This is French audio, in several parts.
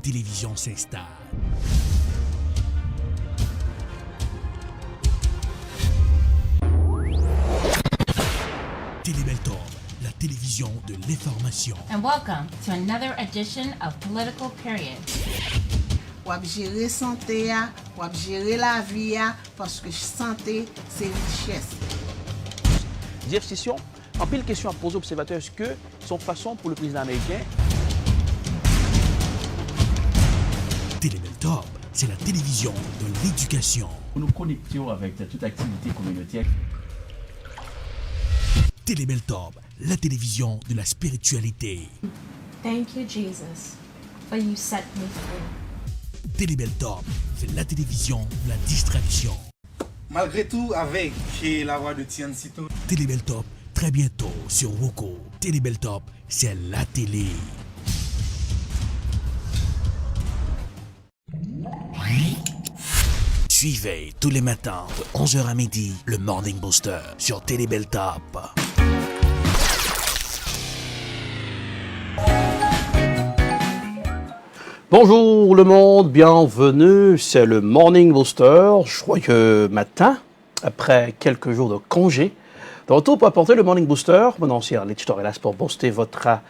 une télévision s'installe. Télébeltorbe, la télévision de l'information. And welcome to another edition of Political Period. Wap gérer santé, wap gérer la vie, parce que santé, c'est richesse. Jeff Sessions, en pile question à poser aux observateurs, est-ce que son façon pour le président américain? Télébeltorbe, c'est la télévision de l'éducation. Nous nous connections avec toute activité communautaire. Télébeltorbe, la télévision de la spiritualité. Thank you, Jesus, for you set me free. Télébeltorbe, c'est la télévision de la distraction. Malgré tout, avec la voix de Tian Sito. Télébeltorbe, très bientôt sur Roku. Télébeltorbe, c'est la télé. Suivez tous les matins de 11h à midi le Morning Booster sur Télébeltorbe. Bonjour le monde, bienvenue, c'est le Morning Booster, joyeux matin, après quelques jours de congé. De retour pour apporter le Morning Booster, mon nom c'est Arlette Torellas pour booster votre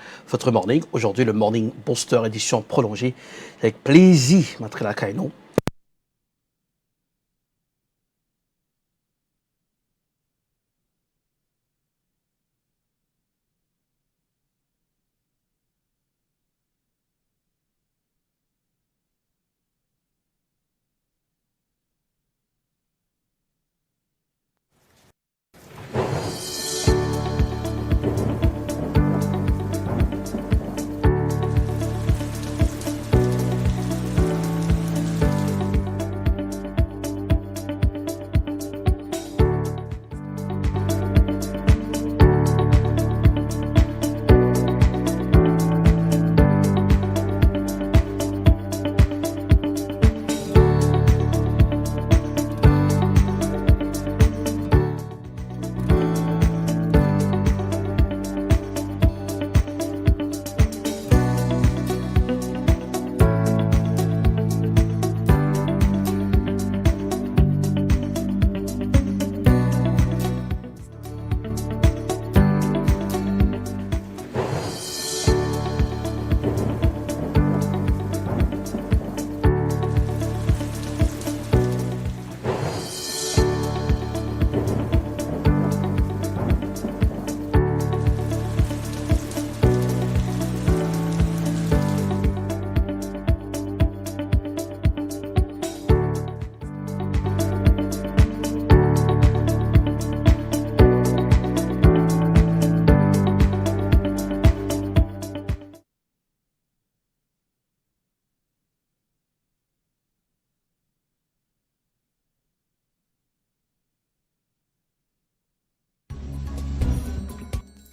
morning. Aujourd'hui le Morning Booster édition prolongée, avec plaisir, m'entrer la caïnon.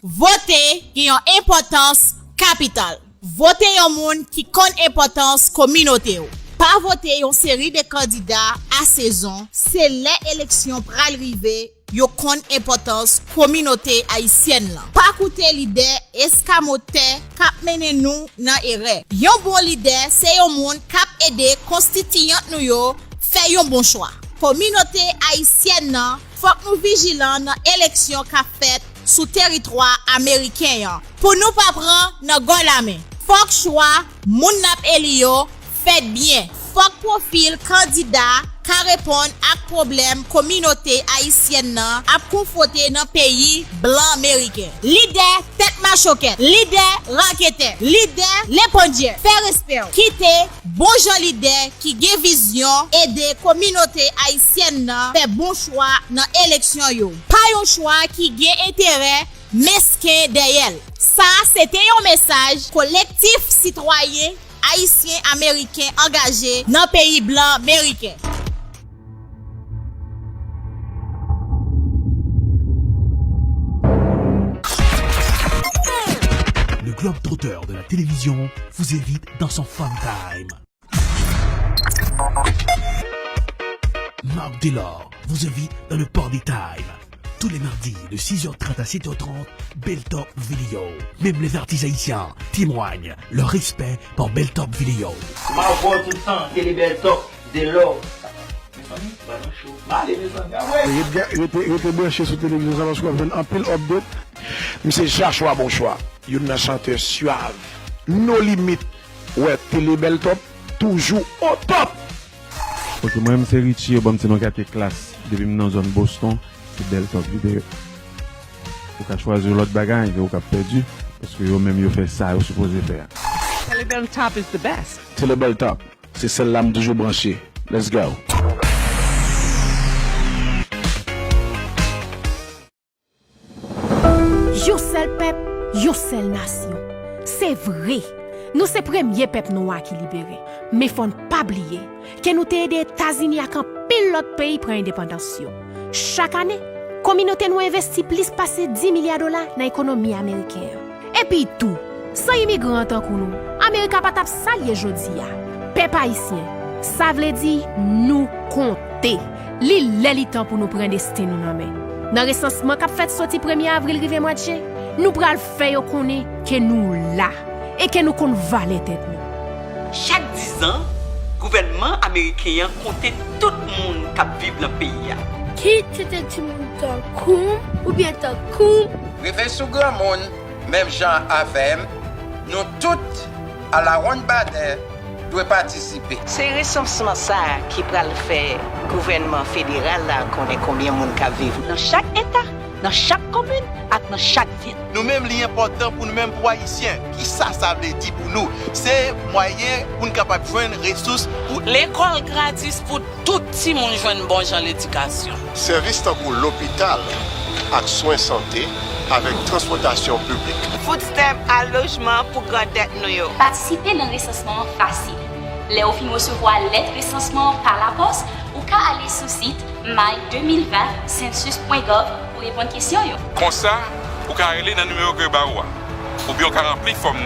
Voter qui a une importance capitale. Voter un monde qui connaît importance communauté. Pas voter une série de candidats à saison, c'est l'élection pour arriver, yo kon importance communauté haïtienne là. Pas écouter leader escamoté k'ap mène nous dans erreur. Yon bon leader, c'est un monde k'ap aider constituant nous yo faire un bon choix. Communauté haïtienne là, faut que nous vigilants dans élection qu'a fait sous territoire américain pour nous pas prendre dans gon la main. Faut que choix moun nap elio fait bien. Faut que profil candidat ka répondre à problème communauté haïtienne nan a confronté dans pays blanc américain. Leader tête machoquette, leader raquette, leader l'épondier, fait respect. Quitter bon Jean leader qui gen vision aider communauté haïtienne nan fait bon choix dans élection yo. Pas un choix qui gen intérêt mesquin derrière. Ça c'était un message collectif citoyen haïtien américain engagé dans pays blanc américain. Le globe-trotteur de la télévision vous invite dans son fun time. Marc Delors vous invite dans le Party Time. Tous les mardis de 6h30 à 7h30, Belltop Vidéo. Même les artistes haïtiens témoignent leur respect pour Belltop Vidéo. Ma voix tout le temps, Télé Belltop, de l'or. Il était branché sur la télévision parce qu'on a un pile update. Mais c'est chaque choix bon choix. Il y a un chanteur suave. Nos limites. Ouais, Télé Belltop, toujours au top. Parce que moi-même, c'est Richie, bon, c'est dans la classe. Depuis que dans la zone Boston, c'est Belltop vidéo. Vous pouvez choisir l'autre bagage, vous avez perdu. Parce que vous-même, vous faites ça, vous supposez faire. Télé Belltop is the best. Télé Belltop, c'est celle-là qui est toujours branchée. Let's go. Yo seul peuple, yo seule nation. C'est vrai. Nous c'est premier peuple noir qui libéré. Mais faut pas oublier que nous t'aider les États-Unis à quand pile l'autre pays prend indépendance. Chaque année, communauté nous investit plus passer 10 milliards de dollars dans l'économie américaine. Et puis tout, sans immigrants tant que nous, Amérique pas tap salier jodi a. Peuple haïtien, ça veut dire nous compter. Li temps pour nous prendre destin nous nan men. Dans le recensement qu'a fait sorti 1er avril rive mois de juin, nous pral faire connaît que nous là et que nous kon valer tête nous. Chaque 10 ans, le gouvernement américain compte tout le monde qui vit dans le pays. Qui était tout le monde comme ou bien comme? Réveil sous grand monde, même Jean Avem, nous toutes à la ronde badet doit participer. C'est recensement ça qui va le faire gouvernement fédéral là connaît combien de monde qui vivent dans chaque état, dans chaque commune et dans chaque ville. Nous-mêmes, l'important pour nous-mêmes pour haïtiens, qui ça veut dire pour nous, c'est moyen pour nous capables de joindre ressources pour l'école gratis pour tout le monde joindre bon genre l'éducation. Service pour l'hôpital, avec soins santé, avec transportation publique. Food stamp à logement pour garder nous. Participer dans le recensement facile. Les officiers recevoir lettre recensement par la poste ou qu'à aller sur le site my2020census.gov pour répondre aux questions. Comme ça, vous pouvez aller dans le numéro que vous ou bien vous remplir la forme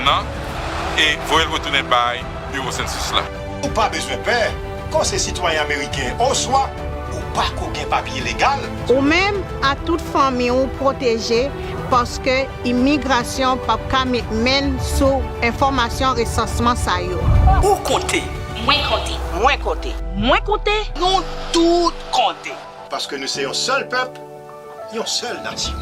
et vous pouvez retourner par le bureau census là. Ou pas besoin de peur, quand c'est citoyen américain, on soit ou pas qu'aucun papier légal. Ou même à toute famille ou protégée parce que l'immigration pas mène sous information recensement ça yo. Ou compter, moins compter, moins compter, moins compter, nous tout compter. Parce que nous sommes un seul peuple, une seule nation.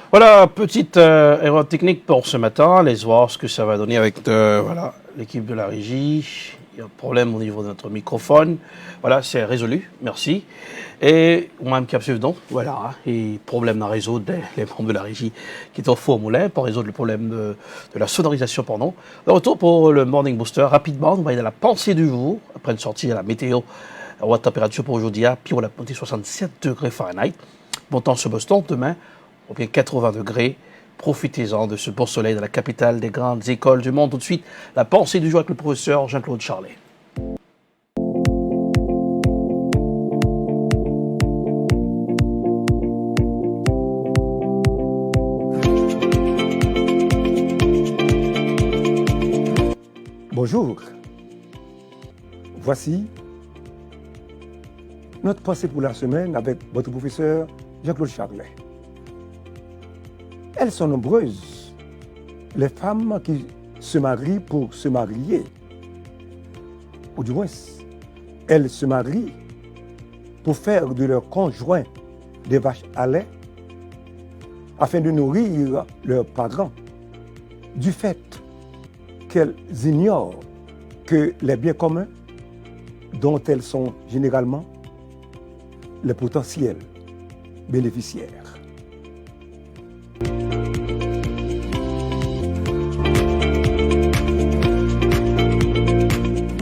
Voilà, petite erreur technique pour ce matin. Laisse voir ce que ça va donner avec voilà, l'équipe de la régie. Il y a un problème au niveau de notre microphone. Voilà, c'est résolu. Merci. Et moi-même qui suivi donc, voilà, et problème à résoudre les membres de la régie qui est au four au moulin pour résoudre le problème de la sonorisation, pardon. De retour pour le Morning Booster. Rapidement, on va aller dans la pensée du jour. Après une sortie à la météo, la température pour aujourd'hui, puis on a monté 67 degrés Fahrenheit. Bon temps sur Boston, demain, ou bien 80 degrés. Profitez-en de ce beau soleil de la capitale des grandes écoles du monde. Tout de suite, la pensée du jour avec le professeur Jean-Claude Charlet. Bonjour. Voici notre pensée pour la semaine avec votre professeur Jean-Claude Charlet. Elles sont nombreuses, les femmes qui se marient pour se marier. Ou du moins, elles se marient pour faire de leurs conjoints des vaches à lait afin de nourrir leurs parents. Du fait qu'elles ignorent que les biens communs dont elles sont généralement les potentiels bénéficiaires.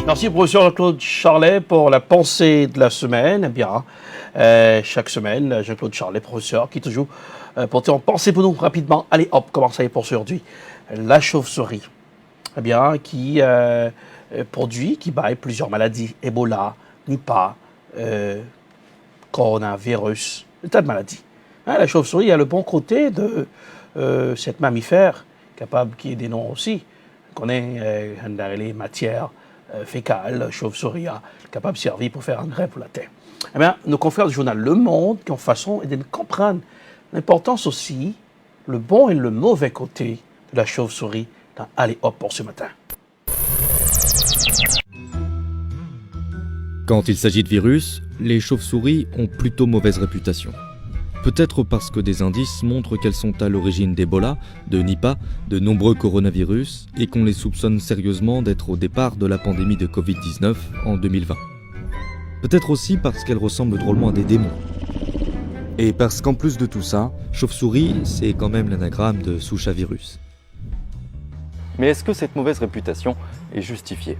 Merci professeur Claude Charlet pour la pensée de la semaine. Eh bien, chaque semaine, Jean-Claude Charlet, professeur, qui est toujours porté en pensée pour nous rapidement. Allez hop, comment ça est pour aujourd'hui? La chauve-souris, eh bien, qui produit, qui bat plusieurs maladies, Ebola, Nipah, coronavirus, des tas de maladies. Hein, la chauve-souris a le bon côté de cette mammifère, capable qui est des noms aussi. On connaît les matières fécale, chauve-souris, capable de servir pour faire engrais pour la terre. Eh bien, nos confrères du journal Le Monde qui ont façon de comprendre l'importance aussi, le bon et le mauvais côté de la chauve-souris dans Allez Hop pour ce matin. Quand il s'agit de virus, les chauves-souris ont plutôt mauvaise réputation. Peut-être parce que des indices montrent qu'elles sont à l'origine d'Ebola, de Nipah, de nombreux coronavirus et qu'on les soupçonne sérieusement d'être au départ de la pandémie de Covid-19 en 2020. Peut-être aussi parce qu'elles ressemblent drôlement à des démons. Et parce qu'en plus de tout ça, chauve-souris, c'est quand même l'anagramme de souche à virus. Mais est-ce que cette mauvaise réputation est justifiée ?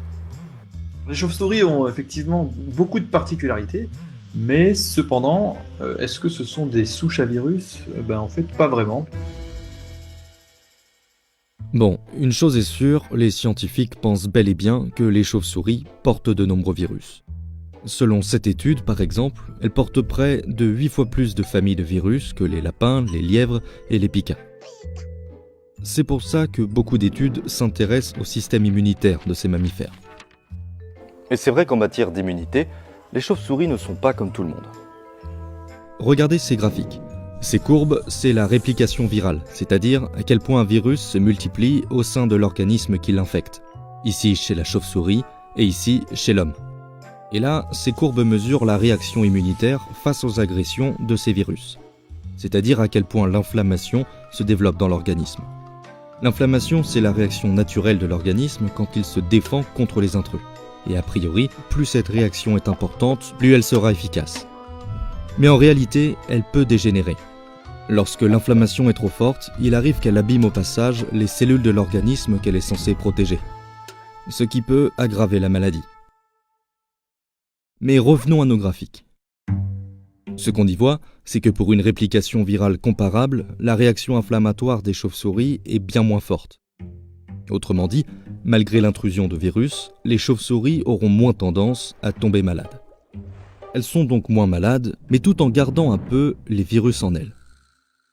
Les chauves-souris ont effectivement beaucoup de particularités, mais cependant, est-ce que ce sont des souches à virus ? En fait, pas vraiment. Bon, une chose est sûre, les scientifiques pensent bel et bien que les chauves-souris portent de nombreux virus. Selon cette étude, par exemple, elles portent près de 8 fois plus de familles de virus que les lapins, les lièvres et les pikas. C'est pour ça que beaucoup d'études s'intéressent au système immunitaire de ces mammifères. Et c'est vrai qu'en matière d'immunité, les chauves-souris ne sont pas comme tout le monde. Regardez ces graphiques. Ces courbes, c'est la réplication virale, c'est-à-dire à quel point un virus se multiplie au sein de l'organisme qui l'infecte. Ici chez la chauve-souris et ici chez l'homme. Et là, ces courbes mesurent la réaction immunitaire face aux agressions de ces virus. C'est-à-dire à quel point l'inflammation se développe dans l'organisme. L'inflammation, c'est la réaction naturelle de l'organisme quand il se défend contre les intrus. Et a priori, plus cette réaction est importante, plus elle sera efficace. Mais en réalité, elle peut dégénérer. Lorsque l'inflammation est trop forte, il arrive qu'elle abîme au passage les cellules de l'organisme qu'elle est censée protéger. Ce qui peut aggraver la maladie. Mais revenons à nos graphiques. Ce qu'on y voit, c'est que pour une réplication virale comparable, la réaction inflammatoire des chauves-souris est bien moins forte. Autrement dit, malgré l'intrusion de virus, les chauves-souris auront moins tendance à tomber malades. Elles sont donc moins malades, mais tout en gardant un peu les virus en elles.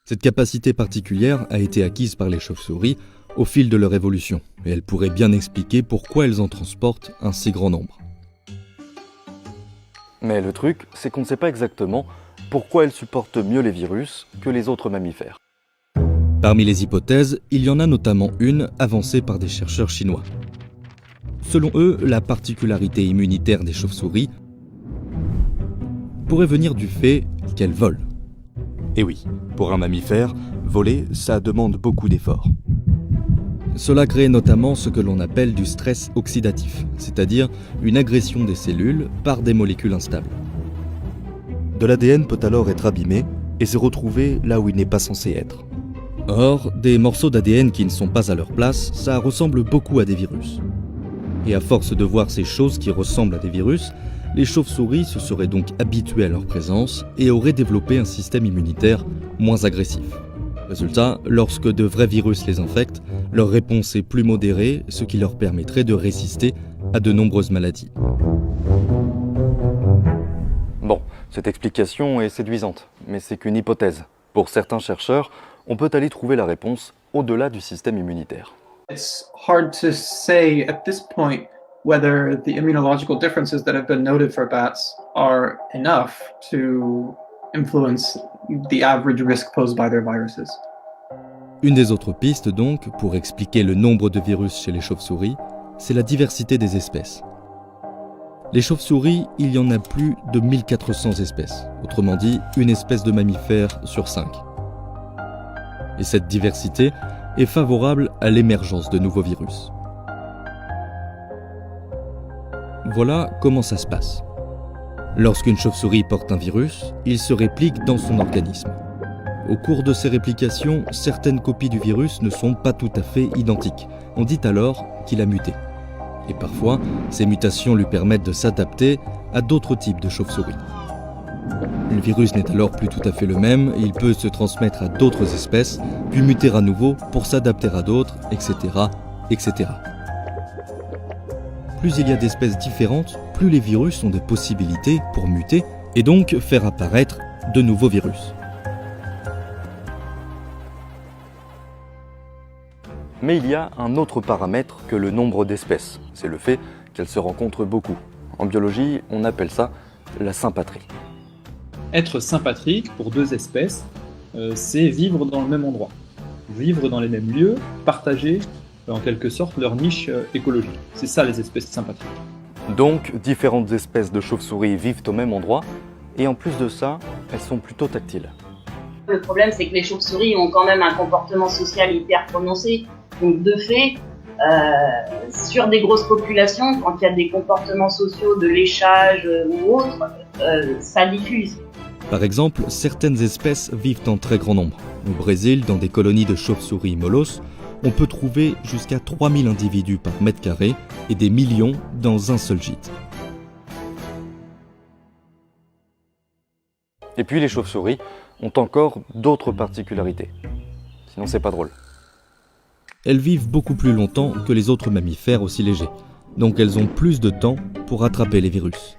Cette capacité particulière a été acquise par les chauves-souris au fil de leur évolution, et elle pourrait bien expliquer pourquoi elles en transportent un si grand nombre. Mais le truc, c'est qu'on ne sait pas exactement pourquoi elles supportent mieux les virus que les autres mammifères. Parmi les hypothèses, il y en a notamment une avancée par des chercheurs chinois. Selon eux, la particularité immunitaire des chauves-souris pourrait venir du fait qu'elles volent. Et oui, pour un mammifère, voler, ça demande beaucoup d'efforts. Cela crée notamment ce que l'on appelle du stress oxydatif, c'est-à-dire une agression des cellules par des molécules instables. De l'ADN peut alors être abîmé et se retrouver là où il n'est pas censé être. Or, des morceaux d'ADN qui ne sont pas à leur place, ça ressemble beaucoup à des virus. Et à force de voir ces choses qui ressemblent à des virus, les chauves-souris se seraient donc habituées à leur présence et auraient développé un système immunitaire moins agressif. Résultat, lorsque de vrais virus les infectent, leur réponse est plus modérée, ce qui leur permettrait de résister à de nombreuses maladies. Bon, cette explication est séduisante, mais c'est qu'une hypothèse. Pour certains chercheurs, on peut aller trouver la réponse au-delà du système immunitaire. It's hard to say at this point whether the immunological differences that have been noted for bats are enough to influence the average risk posed by their viruses. Une des autres pistes donc, pour expliquer le nombre de virus chez les chauves-souris, c'est la diversité des espèces. Les chauves-souris, il y en a plus de 1400 espèces, autrement dit, une espèce de mammifère sur 5. Et cette diversité est favorable à l'émergence de nouveaux virus. Voilà comment ça se passe. Lorsqu'une chauve-souris porte un virus, il se réplique dans son organisme. Au cours de ces réplications, certaines copies du virus ne sont pas tout à fait identiques. On dit alors qu'il a muté. Et parfois, ces mutations lui permettent de s'adapter à d'autres types de chauves-souris. Le virus n'est alors plus tout à fait le même, il peut se transmettre à d'autres espèces, puis muter à nouveau pour s'adapter à d'autres, etc., etc. Plus il y a d'espèces différentes, plus les virus ont des possibilités pour muter et donc faire apparaître de nouveaux virus. Mais il y a un autre paramètre que le nombre d'espèces, c'est le fait qu'elles se rencontrent beaucoup. En biologie, on appelle ça la sympatrie. Être sympatrique pour deux espèces, c'est vivre dans le même endroit, vivre dans les mêmes lieux, partager en quelque sorte leur niche écologique. C'est ça les espèces sympathiques. Donc, différentes espèces de chauves-souris vivent au même endroit, et en plus de ça, elles sont plutôt tactiles. Le problème, c'est que les chauves-souris ont quand même un comportement social hyper prononcé. Donc, de fait, sur des grosses populations, quand il y a des comportements sociaux de léchage ou autre, ça diffuse. Par exemple, certaines espèces vivent en très grand nombre. Au Brésil, dans des colonies de chauves-souris molosses, on peut trouver jusqu'à 3000 individus par mètre carré et des millions dans un seul gîte. Et puis les chauves-souris ont encore d'autres particularités. Sinon c'est pas drôle. Elles vivent beaucoup plus longtemps que les autres mammifères aussi légers, donc elles ont plus de temps pour attraper les virus.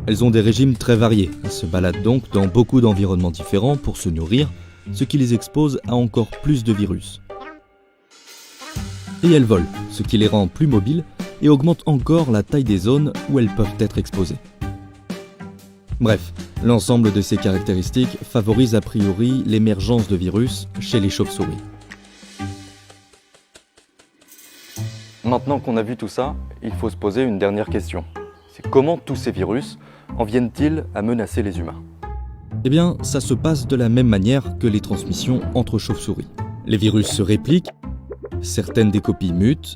Elles ont des régimes très variés, elles se baladent donc dans beaucoup d'environnements différents pour se nourrir, ce qui les expose à encore plus de virus. Et elles volent, ce qui les rend plus mobiles et augmente encore la taille des zones où elles peuvent être exposées. Bref, l'ensemble de ces caractéristiques favorise a priori l'émergence de virus chez les chauves-souris. Maintenant qu'on a vu tout ça, il faut se poser une dernière question. C'est comment tous ces virus en viennent-ils à menacer les humains ? Eh bien, ça se passe de la même manière que les transmissions entre chauves-souris. Les virus se répliquent, certaines des copies mutent,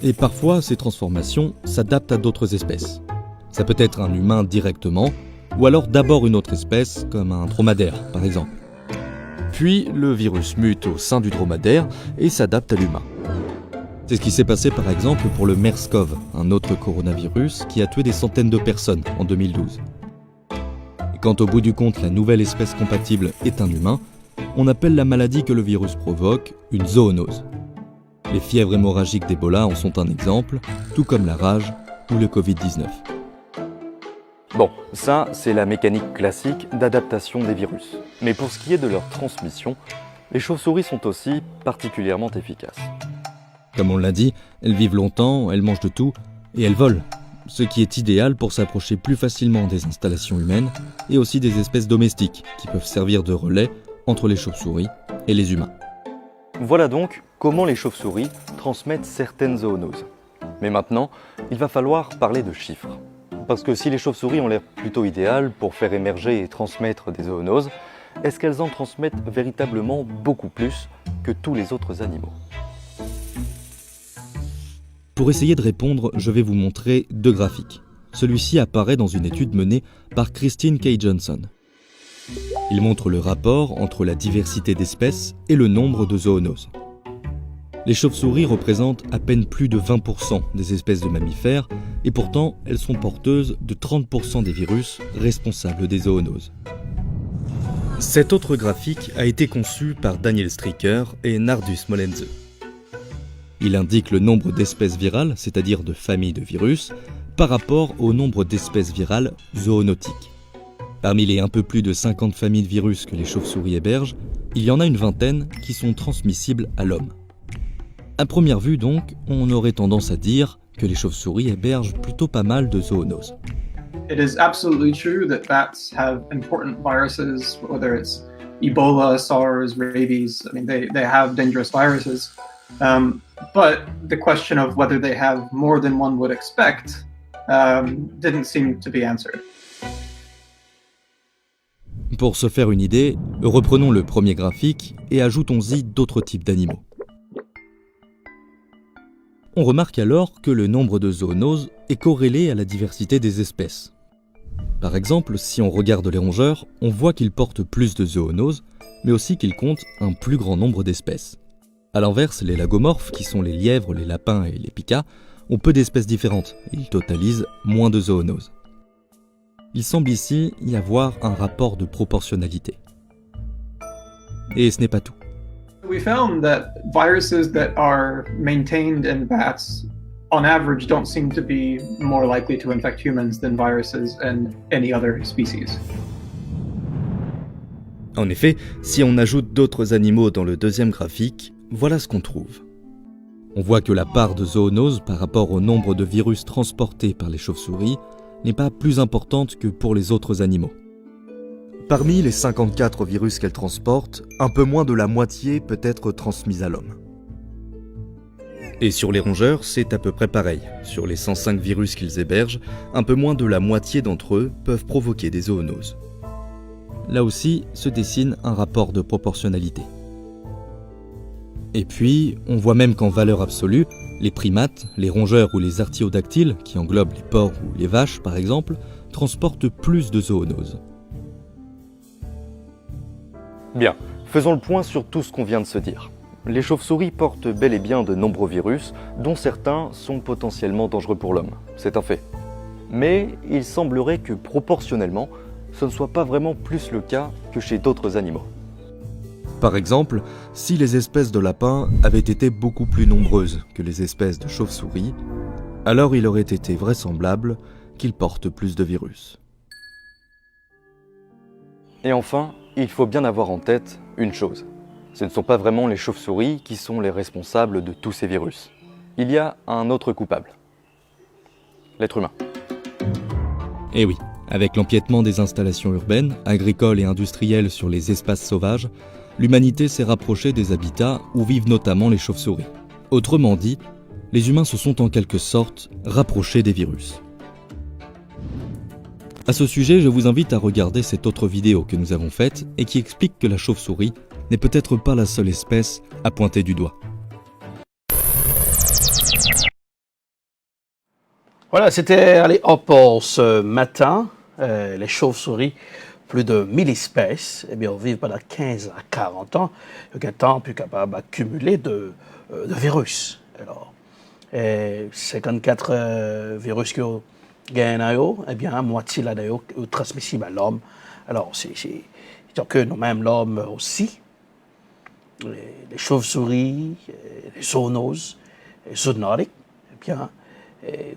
et parfois ces transformations s'adaptent à d'autres espèces. Ça peut être un humain directement, ou alors d'abord une autre espèce, comme un dromadaire par exemple. Puis le virus mute au sein du dromadaire et s'adapte à l'humain. C'est ce qui s'est passé par exemple pour le MERS-CoV, un autre coronavirus qui a tué des centaines de personnes en 2012. Et quand au bout du compte la nouvelle espèce compatible est un humain, on appelle la maladie que le virus provoque une zoonose. Les fièvres hémorragiques d'Ebola en sont un exemple, tout comme la rage ou le Covid-19. Bon, ça c'est la mécanique classique d'adaptation des virus. Mais pour ce qui est de leur transmission, les chauves-souris sont aussi particulièrement efficaces. Comme on l'a dit, elles vivent longtemps, elles mangent de tout et elles volent, ce qui est idéal pour s'approcher plus facilement des installations humaines et aussi des espèces domestiques qui peuvent servir de relais entre les chauves-souris et les humains. Voilà donc comment les chauves-souris transmettent certaines zoonoses. Mais maintenant, il va falloir parler de chiffres. Parce que si les chauves-souris ont l'air plutôt idéales pour faire émerger et transmettre des zoonoses, est-ce qu'elles en transmettent véritablement beaucoup plus que tous les autres animaux ? Pour essayer de répondre, je vais vous montrer deux graphiques. Celui-ci apparaît dans une étude menée par Christine K. Johnson. Il montre le rapport entre la diversité d'espèces et le nombre de zoonoses. Les chauves-souris représentent à peine plus de 20% des espèces de mammifères et pourtant elles sont porteuses de 30% des virus responsables des zoonoses. Cet autre graphique a été conçu par Daniel Stricker et Nardus Molenze. Il indique le nombre d'espèces virales, c'est-à-dire de familles de virus, par rapport au nombre d'espèces virales zoonotiques. Parmi les un peu plus de 50 familles de virus que les chauves-souris hébergent, il y en a une vingtaine qui sont transmissibles à l'homme. À première vue donc, on aurait tendance à dire que les chauves-souris hébergent plutôt pas mal de zoonoses. It is absolutely true that bats have important viruses, whether it's Ebola, SARS, rabies. I mean, they have dangerous viruses. But the question of whether they have more than one would expect didn't seem to be answered. Pour se faire une idée, reprenons le premier graphique et ajoutons-y d'autres types d'animaux. On remarque alors que le nombre de zoonoses est corrélé à la diversité des espèces. Par exemple, si on regarde les rongeurs, on voit qu'ils portent plus de zoonoses, mais aussi qu'ils comptent un plus grand nombre d'espèces. A l'inverse, les lagomorphes, qui sont les lièvres, les lapins et les pikas, ont peu d'espèces différentes et ils totalisent moins de zoonoses. Il semble ici y avoir un rapport de proportionnalité. Et ce n'est pas tout. We found that viruses that are maintained in bats, on average, don't seem to be more likely to infect humans than viruses in any other species. En effet, si on ajoute d'autres animaux dans le deuxième graphique, voilà ce qu'on trouve. On voit que la part de zoonoses par rapport au nombre de virus transportés par les chauves-souris n'est pas plus importante que pour les autres animaux. Parmi les 54 virus qu'elles transportent, un peu moins de la moitié peut être transmise à l'homme. Et sur les rongeurs, c'est à peu près pareil. Sur les 105 virus qu'ils hébergent, un peu moins de la moitié d'entre eux peuvent provoquer des zoonoses. Là aussi, se dessine un rapport de proportionnalité. Et puis, on voit même qu'en valeur absolue, les primates, les rongeurs ou les artiodactyles, qui englobent les porcs ou les vaches par exemple, transportent plus de zoonoses. Bien, faisons le point sur tout ce qu'on vient de se dire. Les chauves-souris portent bel et bien de nombreux virus, dont certains sont potentiellement dangereux pour l'homme. C'est un fait. Mais il semblerait que proportionnellement, ce ne soit pas vraiment plus le cas que chez d'autres animaux. Par exemple, si les espèces de lapins avaient été beaucoup plus nombreuses que les espèces de chauves-souris, alors il aurait été vraisemblable qu'ils portent plus de virus. Et enfin, il faut bien avoir en tête une chose. Ce ne sont pas vraiment les chauves-souris qui sont les responsables de tous ces virus. Il y a un autre coupable. L'être humain. Et oui, avec l'empiètement des installations urbaines, agricoles et industrielles sur les espaces sauvages, l'humanité s'est rapprochée des habitats où vivent notamment les chauves-souris. Autrement dit, les humains se sont en quelque sorte rapprochés des virus. À ce sujet, je vous invite à regarder cette autre vidéo que nous avons faite et qui explique que la chauve-souris n'est peut-être pas la seule espèce à pointer du doigt. Voilà, c'était allez hop pour ce matin. Les chauves-souris, plus de 1000 espèces, eh bien, on vit pendant 15 à 40 ans, aucun temps plus capable d'accumuler de virus. Alors, 54 virus qui ont gagné, eh bien, moitié là d'ailleurs transmissible à l'homme. Alors, c'est que nous-mêmes, l'homme aussi, les chauves-souris, les zoonoses, les zoonotiques, eh bien,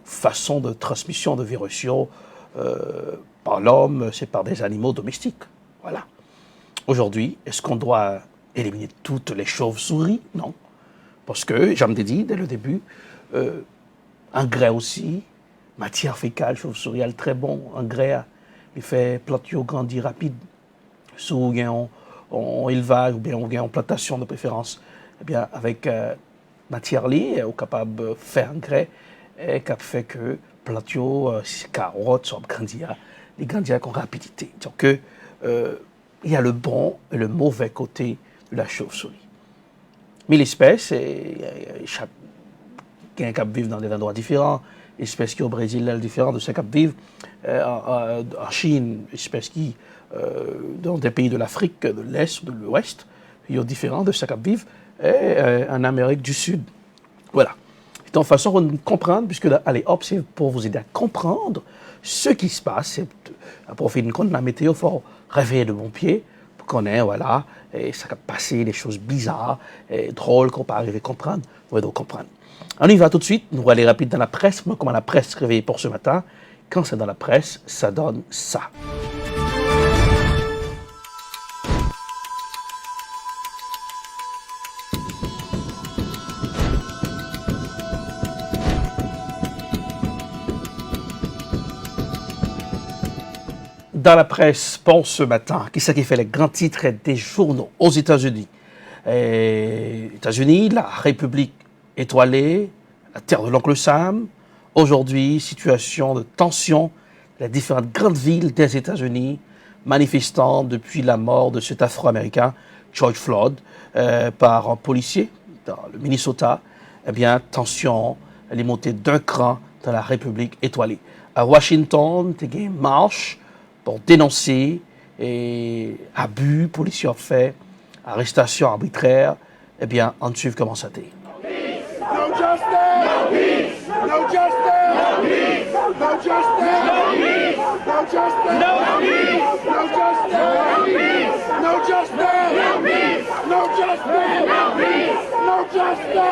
façon de transmission de virus par l'homme, c'est par des animaux domestiques. Voilà. Aujourd'hui, est-ce qu'on doit éliminer toutes les chauves-souris? Non. Parce que, j'en ai dit dès le début, engrais aussi, matière fécale, chauve-souris, elle est très bon. Engrais, il fait plantio grandir rapide. Sous en élevage ou bien en plantation de préférence, eh bien, avec matière liée, on est capable de faire engrais et qui fait que plantio, carottes, sont grandir, les grandir avec rapidité. Donc, il y a le bon et le mauvais côté de la chauve-souris. 1000 espèces, chaque qui vivent dans des endroits différents. Espèces qui au Brésil, elles différentes de celles qui vivent en Chine, espèces qui dans des pays de l'Afrique, de l'Est, de l'Ouest, ils sont différents de celles qui vivent en Amérique du Sud. Voilà. C'est une façon de comprendre, puisque allez hop, c'est pour vous aider à comprendre ce qui se passe. C'est à profiter de compte de la météo, il faut réveiller de bon pied pour qu'on ait, voilà, et ça va passer des choses bizarres et drôles qu'on peut arriver à comprendre. Vous devez comprendre. On y va tout de suite, nous allons aller rapide dans la presse. Comment la presse se réveille pour ce matin? Quand c'est dans la presse, ça donne ça. Dans la presse, pour ce matin, qui c'est qui fait les grands titres des journaux aux États-Unis? États-Unis, la République étoilée, la terre de l'oncle Sam. Aujourd'hui, situation de tension dans les différentes grandes villes des États-Unis, manifestant depuis la mort de cet Afro-Américain, George Floyd, par un policier dans le Minnesota. Eh bien, tension, elle est montée d'un cran dans la République étoilée. À Washington, il y a une marche pour dénoncer abus policiers fait, arrestation arbitraire. Eh bien, on suit comment ça t'est. No justice! No peace! No justice! No peace! No justice! No peace! No justice! No peace! No justice! No justice! No peace! No justice! No peace! No justice! No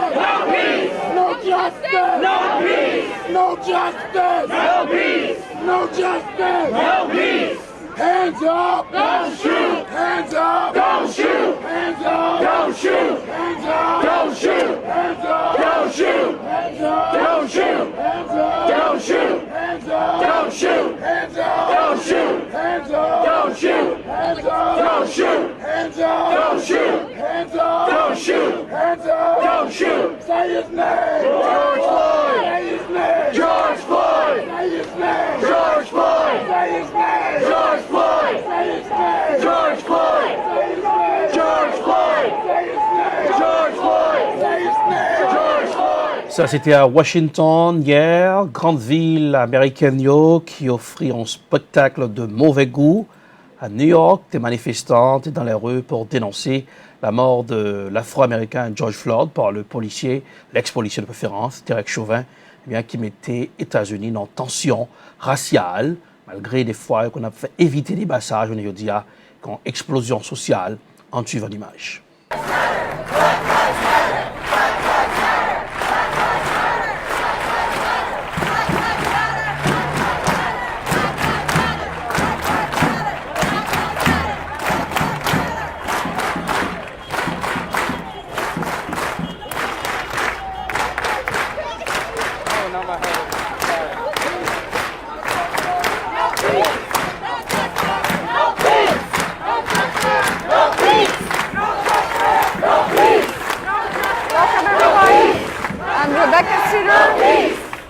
peace! No justice! No peace! No justice! No peace! No justice! No peace! Hands up! Don't shoot! Hands up! Don't shoot! Hands up! Don't shoot! Hands up! Don't shoot! Hands up! Don't shoot! Hands up! Don't shoot! Hands up! Don't shoot! Hands up! Don't shoot! Hands up! Don't shoot! Hands up! Don't shoot! Hands up! Don't shoot! Hands up! Don't shoot! Hands up! Don't shoot! Hands up! Don't shoot! Say his name! George Floyd! Say his name! George Floyd! Say his name! George Floyd! Say his name! George Floyd! Say his name! George Floyd! Say his name! George Floyd! Say his name! George Floyd! Say his name! George Floyd! Ça, c'était à Washington hier, grande ville américaine qui offrit un spectacle de mauvais goût. À New York, des manifestants étaient dans les rues pour dénoncer la mort de l'Afro-Américain George Floyd par le policier, l'ex-policier de préférence, Derek Chauvin, qui mettait les États-Unis dans tension raciale, malgré des fois qu'on a fait éviter des passages, on a dit qu'une explosion sociale en suivant l'image.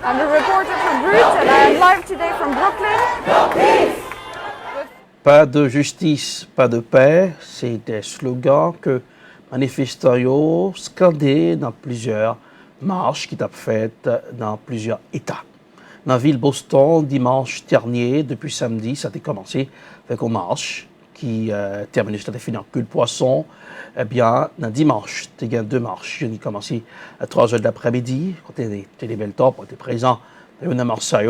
I'm the reporter from Roots and I am live today from Brooklyn. Pas de justice, pas de paix, c'est des slogans que manifestants scandaient dans plusieurs marches qui ont faites dans plusieurs États. Dans la ville de Boston, dimanche dernier, depuis samedi, ça a commencé avec une marche qui terminait, c'était fini en cul de poisson. Eh bien, dans dimanche, il y a deux marches. J'ai commencé à 3h de l'après-midi, quand les Belltop étaient présents à Marseille.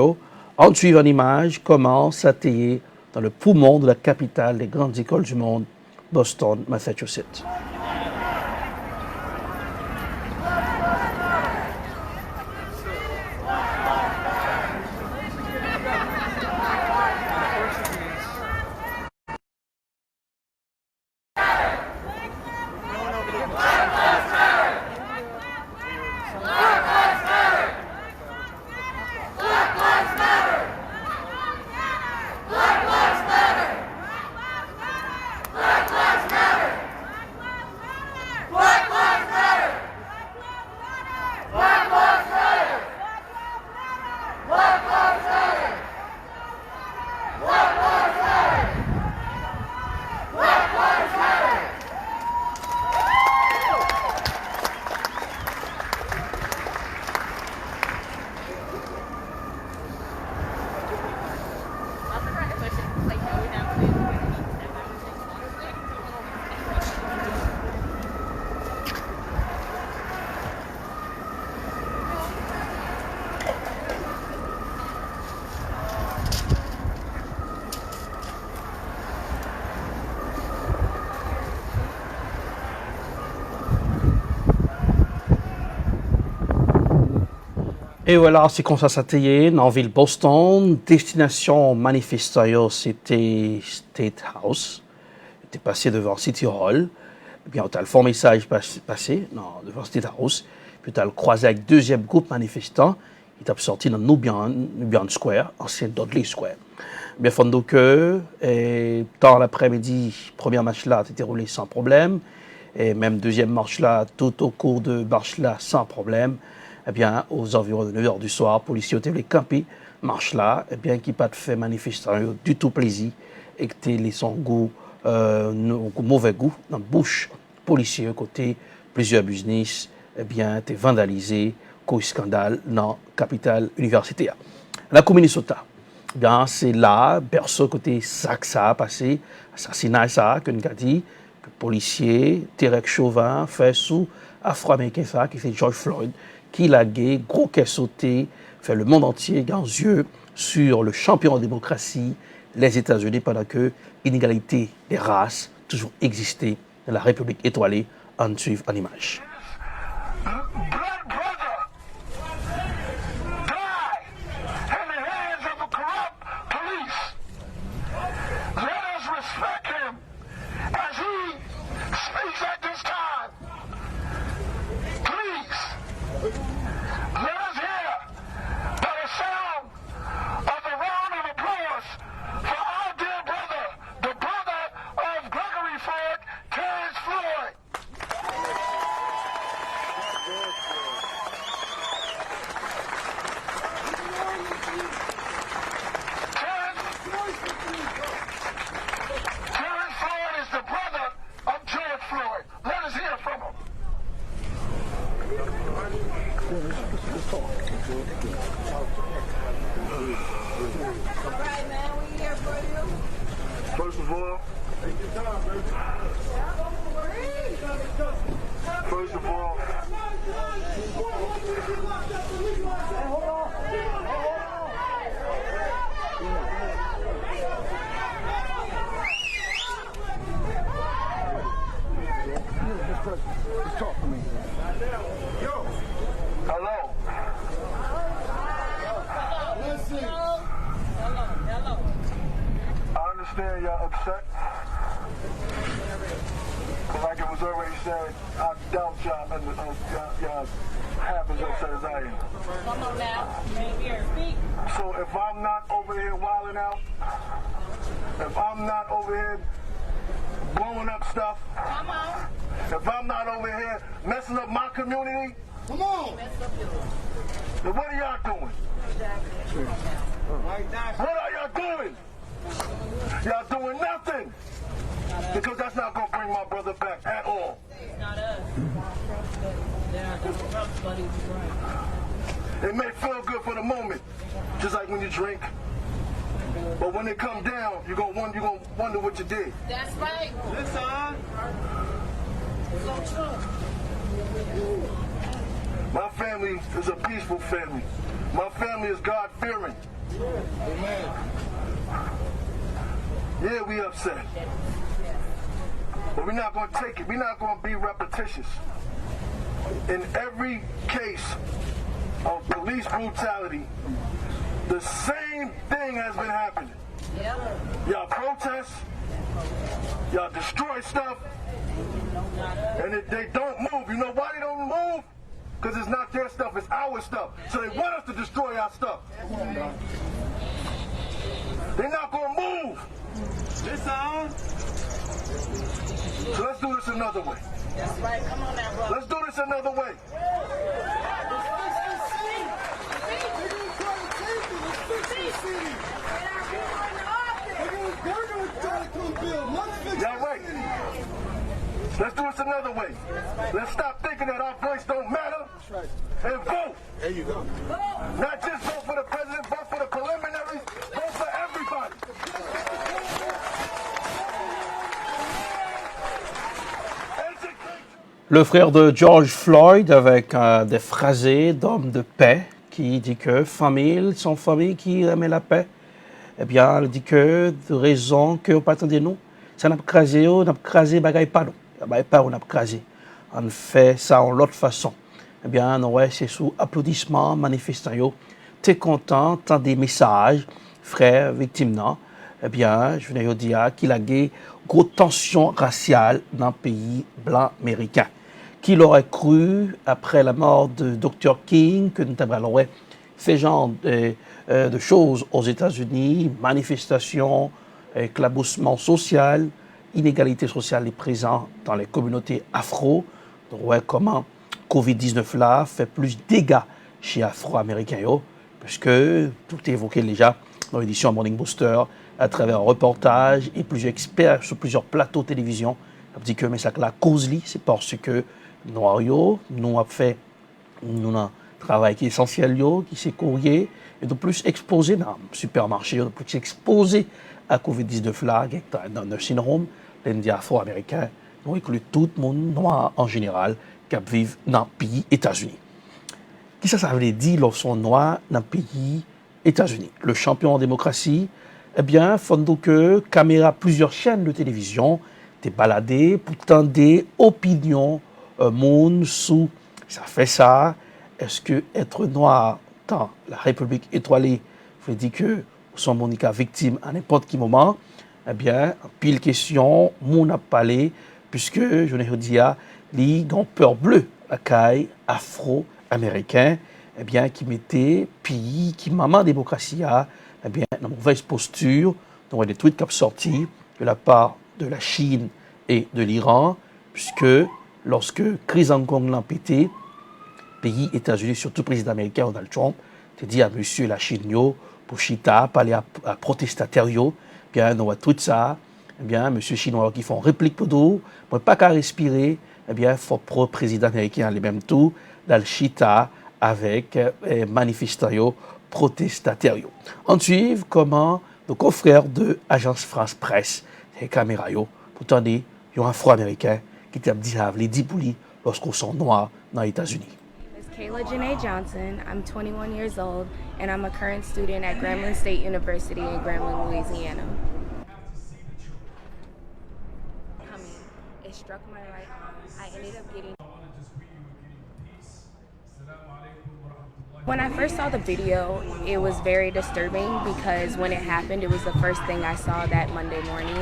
En suivant l'image, commence à tailler dans le poumon de la capitale des grandes écoles du monde, Boston, Massachusetts. Et voilà, c'est comme ça s'atteignait dans la ville de Boston. Destination manifestation, c'était State House. C'était passé devant City Hall. Et bien, on a le fort message passé devant State House. Puis on a croisé avec deuxième groupe manifestant. Il est sorti dans Nubian Square, ancien Dudley Square. Bien, fondé que, dans l'après-midi, première marche là, s'est déroulée sans problème. Et même deuxième marche là, tout au cours de marche là, sans problème. Eh bien, aux environs de 9h du soir, les policiers ont campé, marche là, eh bien, qui pas fait manifestant du tout plaisir et que les son goût, mauvais goût dans la bouche policiers côté plusieurs business, eh bien, étaient vandalisés, cause scandale dans la capitale universitaire. La Minnesota, eh bien, c'est là, berceau côté ça a passé, assassinat ça, que nous a dit, que le policier, Derek Chauvin, fait sous Afro-Américain ça, qui c'est George Floyd, qui l'a gué, gros qu'est sauté, fait le monde entier grands yeux sur le champion en démocratie, les États-Unis, pendant que l'inégalité des races toujours existait dans la République étoilée, en suivre en image. Let upset. But like it was already said, I doubt y'all half as upset as I am. Come on now, here, speak. So if I'm not over here wilding out, if I'm not over here blowing up stuff, come on. If I'm not over here messing up my community, come on. Then what are y'all doing? What are y'all doing? Y'all doing nothing. Because that's not going to bring my brother back at all. Not us. It may feel good for the moment, just like when you drink. But when it come down, you're gonna wonder what you did. That's right. Listen. So true. My family is a peaceful family. My family is God-fearing. Amen. Yeah, we upset. But we're not going to take it. We're not going to be repetitious. In every case of police brutality, the same thing has been happening. Y'all protest, y'all destroy stuff, and if they don't move, you know why they don't move? Because it's not their stuff, it's our stuff. So they want us to destroy our stuff. They're not going to move. Listen. So let's do this another way. That's right. Come on now, bro. Let's do this another way. Y'all right. Let's do this another way. Let's stop thinking that our voice don't matter and vote. There you go. Not just vote for the president, vote for the preliminaries, vote for everybody. Le frère de George Floyd avec des phrasés d'homme de paix qui dit que famille, son famille qui aime la paix, eh bien, il dit que de raison que pas attendez nous, ça n'a pas crasé, on a crasé bagaille pas nous, bagaille pas on a crasé, on fait ça en l'autre façon. Eh bien, ouais, c'est sous applaudissements, manifestants, t'es content, t'as des messages, frères, victimes, non? Eh bien, je venais dire qu'il y a des grosses tensions raciales dans le pays blanc américain. Qui l'aurait cru après la mort de Dr. King que nous avons fait genre de choses aux États-Unis, manifestations, éclaboussement social, inégalité sociale est présente dans les communautés afro. Donc, ouais, comment Covid-19 là fait plus de dégâts chez Afro-Américains, puisque tout est évoqué déjà dans l'édition Morning Booster à travers un reportage et plusieurs experts sur plusieurs plateaux de télévision. On dit que mais ça la cause c'est parce que nous avons un travail qui est essentiel, qui s'est courrier, et de plus exposé dans le supermarché, de plus exposé à Covid-19 là, dans le nursing home, les Afro-Américains, nous inclut tout le monde noir en général qui vivent dans le pays États-Unis. Qu'est-ce que ça veut dire lorsqu'on noir dans le pays États-Unis? Le champion en démocratie, eh bien, fondons que caméra plusieurs chaînes de télévision, t'es baladé pour tendre des opinions monde sous ça fait ça. Est-ce que être noir dans la République étoilée veut dire que son Monica victime à n'importe quel moment? Eh bien, pile question, mon a parlé, puisque je n'ai dit à les peur bleue, la caille afro-américain, eh bien, qui mettait pays, qui maman démocratie a, eh bien, dans mauvaise posture, donc des tweets qui sont sortis de la part de la Chine et de l'Iran, puisque lorsque crise Hong Kong l'a pété, pays États-Unis, surtout le président américain Donald Trump, a dit à monsieur la Chine, pour Chita, parler à protestataires, bien, on voit tout ça, eh bien, monsieur chinois qui font réplique pour nous, mais pas qu'à respirer, eh bien, il faut le président américain, les mêmes tout, dans le Chita, avec manifestants, protestataires. Ensuite, comment le confrère de l'agence France Presse, les caméras, pour tenir, il y a un afro-américain qui t'a dit les 10 poulies lorsqu'on sont noirs dans les États-Unis. Kayla Janae Johnson. I'm 21 years old, and I'm a current student at Grambling State University in Grambling, Louisiana. Coming, it struck my right arm. I ended up getting... When I first saw the video, it was very disturbing because when it happened, it was the first thing I saw that Monday morning.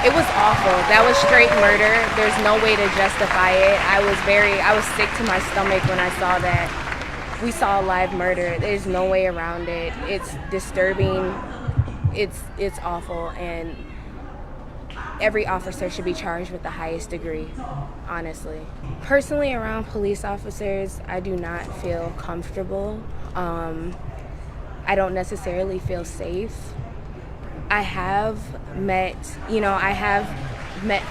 It was awful. That was straight murder. There's no way to justify it. I was sick to my stomach when I saw that. We saw a live murder. There's no way around it. It's disturbing. It's awful, and every officer should be charged with the highest degree, honestly. Personally, around police officers, I do not feel comfortable. I don't necessarily feel safe. I have met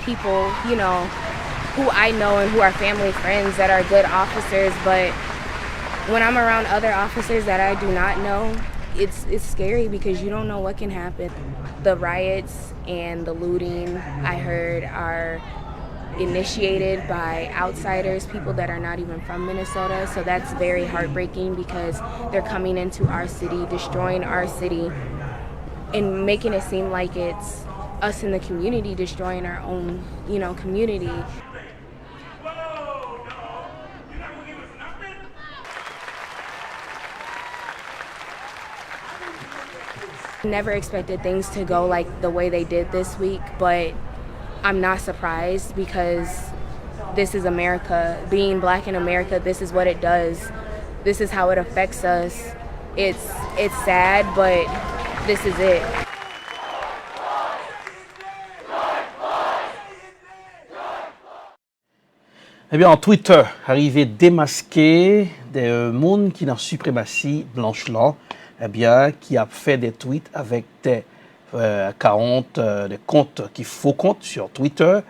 people, who I know and who are family friends that are good officers, but when I'm around other officers that I do not know, it's scary because you don't know what can happen. The riots and the looting, I heard, are initiated by outsiders, people that are not even from Minnesota. So that's very heartbreaking because they're coming into our city, destroying our city, and making it seem like it's us in the community destroying our own, community. Never expected things to go like the way they did this week, but I'm not surprised because this is America. Being black in America, this is what it does. This is how it affects us. It's sad, but this is it. Eh bien, en Twitter, arrivé démasqué des mondes qui dans suprématie blanche-là, eh bien, qui a fait des tweets avec des comptes qui faux comptes sur Twitter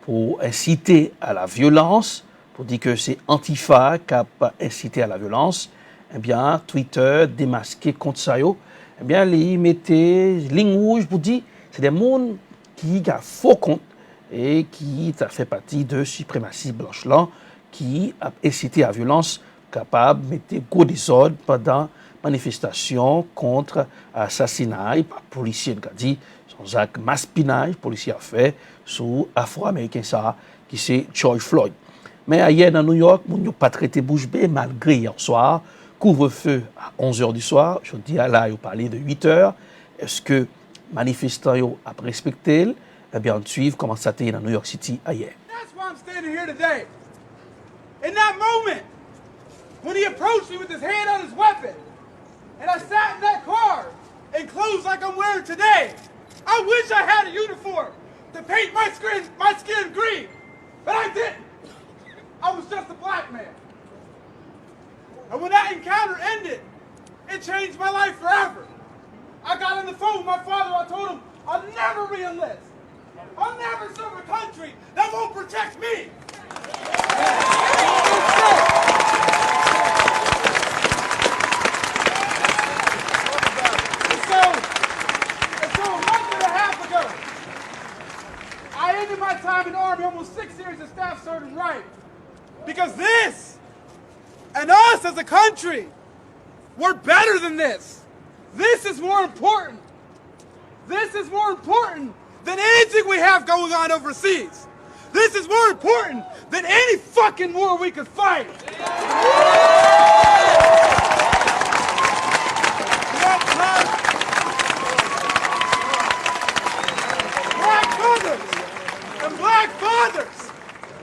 pour inciter à la violence, pour dire que c'est Antifa qui a incité à la violence. Eh bien, Twitter démasqué contre ça, eh bien, ils mettaient ligne rouge pour dire c'est des mondes qui ont faux comptes et qui a fait partie de suprématie blanche-là, qui a incité à la violence, capable de mettre gros désordre pendant manifestation contre assassinat par policier, dit son acte maspinage policier a fait sur afro-américain ça qui c'est George Floyd. Mais hier dans New York, on n'a pas traité bouche bée malgré hier soir couvre-feu à 11h du soir. Je dis là, il parlait de 8h. Est-ce que manifestants ont respecté? Eh bien, on suit comment ça a été dans New York City hier. That's why I'm standing here today. In that moment, when he approached me with his hand on his weapon, and I sat in that car in clothes like I'm wearing today, I wish I had a uniform to paint my skin green, but I didn't. I was just a black man. And when that encounter ended, it changed my life forever. I got on the phone with my father, I told him, I'll never re-enlist. I'll never serve a country that won't protect me. And so a month and a half ago, I ended my time in the Army, almost 6 years as Staff Sergeant Wright. Because this, and us as a country, we're better than this. This is more important. This is more important than anything we have going on overseas. This is more important than any fucking war we could fight. Black mothers and black fathers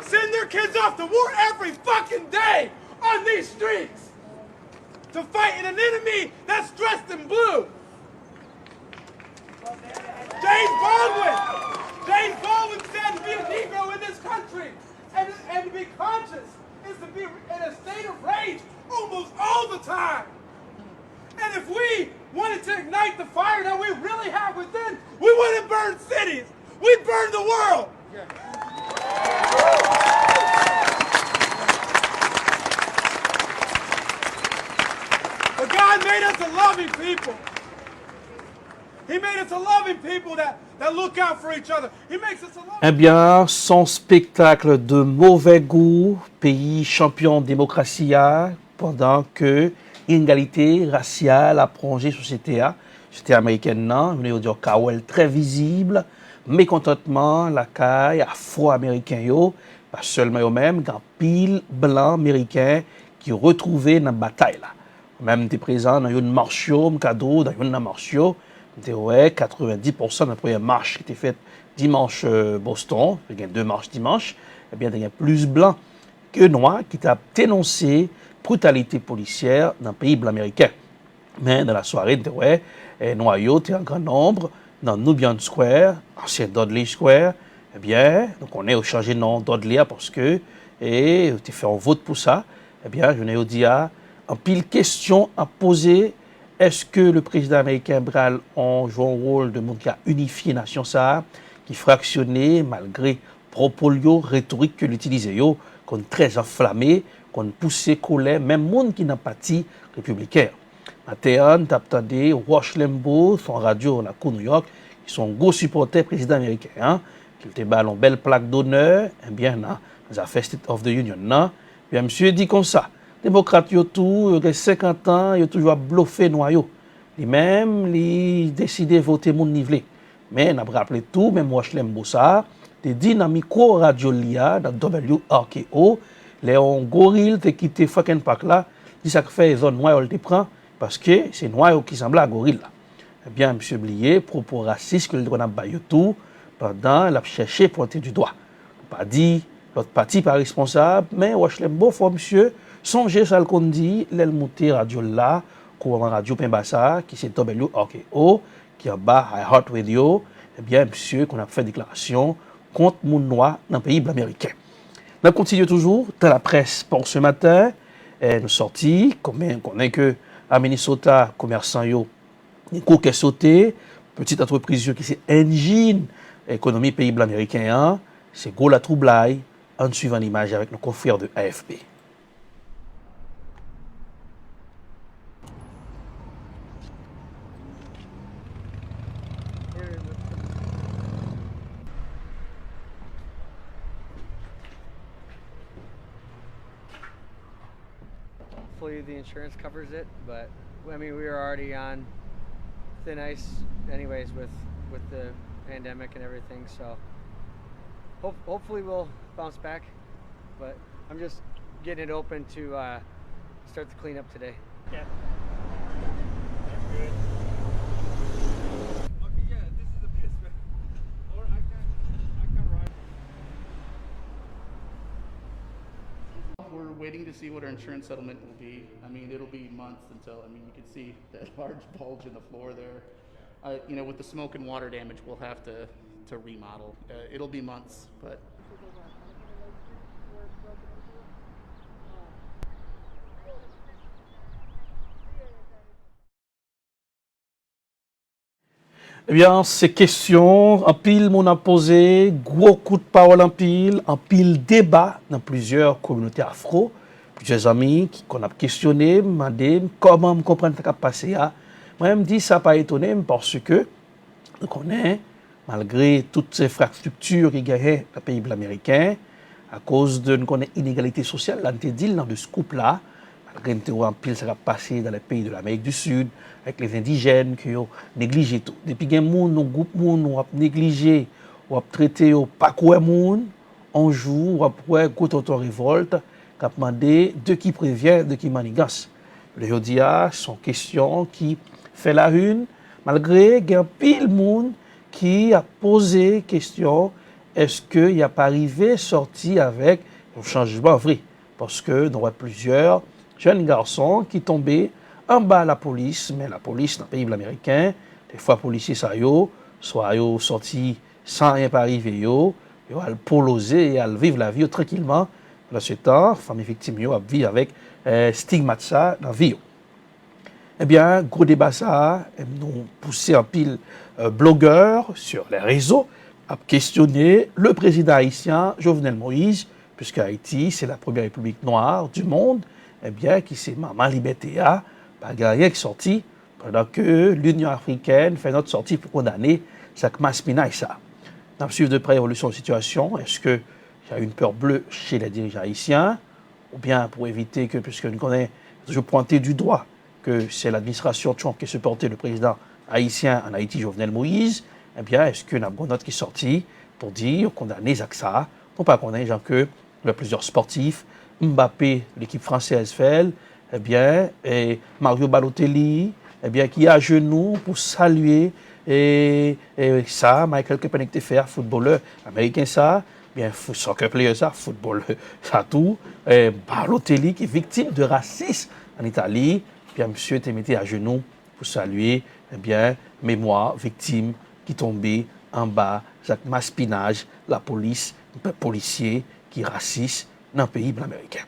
send their kids off to war every fucking day on these streets to fight an enemy that's dressed in blue. James Baldwin said to be a Negro in this country and to be conscious is to be in a state of rage almost all the time. And if we wanted to ignite the fire that we really have within, we wouldn't burn cities, we'd burn the world. But God made us a loving people. He made us a loving people that look out for each other. He makes us a loving... Eh bien, son spectacle de mauvais goût, pays champion de démocratie, pendant que inégalité raciale a plongé société américaine, on veut dire Kawel très visible, mécontentement la caille afro-américain, pas seulement eux-mêmes, grand pile blanc américain qui retrouvés dans la bataille là. Même des présents dans une marche, cadeau, dans une marche, ouais, 90% de la première marche qui était faite dimanche Boston, il y a 2 marches dimanche, eh bien, il y a plus blanc que noir qui t'a dénoncé brutalité policière dans le pays blanc américain. Mais dans la soirée, ouais, noyau était en grand nombre dans Nubian Square, ancien Dudley Square. Eh bien, donc on est changé de nom Dudley parce que, et tu fait un vote pour ça. Eh bien, je n'ai dit en pile question à poser. Est-ce que le président américain Bral a joué un rôle de monde qui a unifié la nation ça, qui fractionnait malgré propos rhétorique que l'utilisait, qu'on très enflammé, qu'on poussait colère, même monde qui n'a pas dit républicain. Matin, t'attendais Rush Limbaugh, son radio à New York, qui sont gros supporters président américain, hein, qui te ballon belle plaque d'honneur, eh bien, dans la State of the Union, non, bien, monsieur dit comme ça. Démocrates, ils ont 50 ans, ils ont toujours bluffé noyau. Lui-même, il décidé de voter mon nivelé. Mais, on a rappelé tout, même Rush Limbaugh, ça, des dynamiques radio LIA dans WRKO, les gorilles qui quitté fucking park là, dit ça que fait les zones noires, on les prend, parce que c'est noir qui semble à gorille là. Eh bien, monsieur Blié, propos racistes que le droit n'a pas tout, pendant la cherché pointer du doigt. Pas dit, l'autre parti pas responsable, mais Rush Limbaugh, faut monsieur, songez ça qu'on dit, l'aile montée radio là, courant radio Pimbassa, qui c'est WRKO, qui est en bas à Heart Radio, eh bien, monsieur, qu'on a fait déclaration contre mon noir dans le pays blanc américain. On continue toujours dans la presse pour ce matin. Nous sortis, comme on est que à Minnesota, commerçant yo, des cours qui sauté, petite entreprise qui c'est engine économie pays blanc américain, c'est gros la troublaille en suivant l'image avec nos confrères de AFP. Hopefully the insurance covers it, but I mean we were already on thin ice anyways with the pandemic and everything, so hopefully we'll bounce back, but I'm just getting it open to start the cleanup today. Yeah. We're waiting to see what our insurance settlement will be. I mean, it'll be months until, I mean, you can see that large bulge in the floor there. You know, with the smoke and water damage, we'll have to remodel. It'll be months, but. Eh bien, ces questions, en pile, mon a posé, gros coup de parole en pile débat dans plusieurs communautés afro, plusieurs amis qu'on a questionné, demandé comment me comprendre ce qui a passé. Moi, je me dis, ça n'a pas étonné parce que, on connaît, malgré toutes ces infrastructures qui gagnent dans le pays américain, à cause de l'inégalité sociale, là, on dit dans ce couple-là, malgré en pile, ça a passé dans les pays de l'Amérique du Sud, avec les indigènes qui ont négligé tout. Depuis qu'il y a un groupe qui a négligé, ou a traité pas quoi monde, un jour, après, quand on révolte, qui a demandé de qui prévient, de qui manigance. Le Yodia, sont questions qui fait la une, malgré qu'il y a pile de monde qui a posé question, est-ce qu'il n'y a pas arrivé sorti avec un changement vrai? Parce que nous avons plusieurs jeunes garçons qui tombaient en bas la police, mais la police dans le pays américain, des fois policiers ça soit yo sorti sans rien pas arriver yo al poloser et al vivre la vie tranquillement. Dans ce temps, famille victime yo a vivre avec stigmate ça dans vie. Eh bien, gros débat ça, nous poussé en pile blogueurs sur les réseaux à questionner le président haïtien Jovenel Moïse, puisque Haïti c'est la première république noire du monde, eh bien qui c'est maman liberté a pas rien qui sorti pendant que l'Union africaine fait notre sortie pour condamner cette masse pinaille ça. Dans le suivre de près l'évolution de la situation, est-ce qu'il y a une peur bleue chez les dirigeants haïtiens, ou bien pour éviter que, puisque nous connaissons toujours pointé du doigt que c'est l'administration Trump qui supportait le président haïtien en Haïti, Jovenel Moïse, eh bien, est-ce qu'il y a une note qui est sortie pour dire condamner ça, non pas condamner gens que il y a plusieurs sportifs Mbappé, l'équipe française fait, eh bien, et Mario Balotelli, eh bien, qui est à genoux pour saluer et ça, Michael Kaepernick te fait, footballeur américain ça, bien, soccer player ça, footballeur ça tout, et Balotelli qui est victime de racisme en Italie, bien, monsieur était mis à genoux pour saluer, eh bien, mémoire, victime qui tombait en bas, Jacques Maspinage, la police, policier qui est raciste dans le pays américain.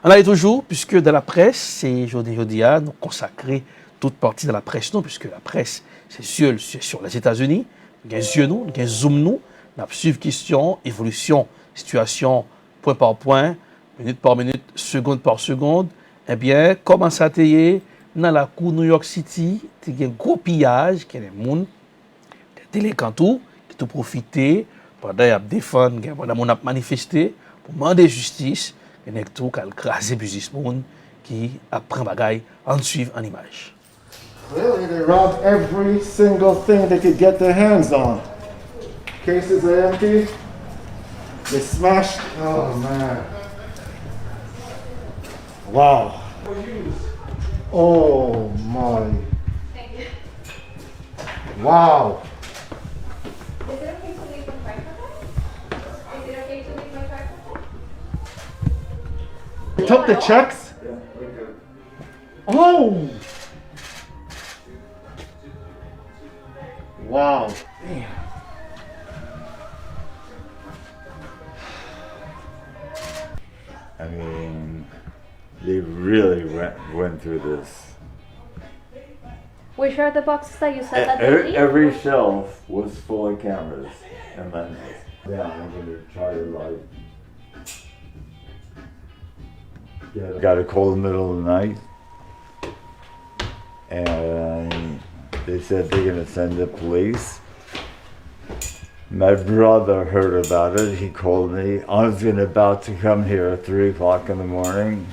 On a toujours, puisque dans la presse, c'est aujourd'hui nous consacrer toute partie de la presse, non, puisque la presse, c'est sur les États-Unis, nous avons yeux nous, nous avons zoom nous, nous suivons question, évolution, situation, point par point, minute par minute, seconde par seconde. Eh bien, comment ça a été dans la cour New York City, il y a un gros pillage, il y a des gens, des délinquants qui ont profité pendant qu'ils défendent, pendant qu'ils ont manifesté pour demander justice, il y a tout qui a crasé business qui apprend bagaille en suivre en image. Really, they robbed every single thing they could get their hands on. Cases are empty. They smashed. Oh man. Wow. Oh my. Wow. Is it okay to leave my microphone? Is it okay to leave my microphone? They took the checks? Yeah, we're good. Oh! Wow. Damn. I mean, they really went through this. Which are the boxes that you said that they leave? Every shelf was full of cameras and lenses. Yeah, I'm gonna try to got a call in the middle of the night, and they said they're gonna send the police. My brother heard about it. He called me. I was about to come here at 3 o'clock in the morning.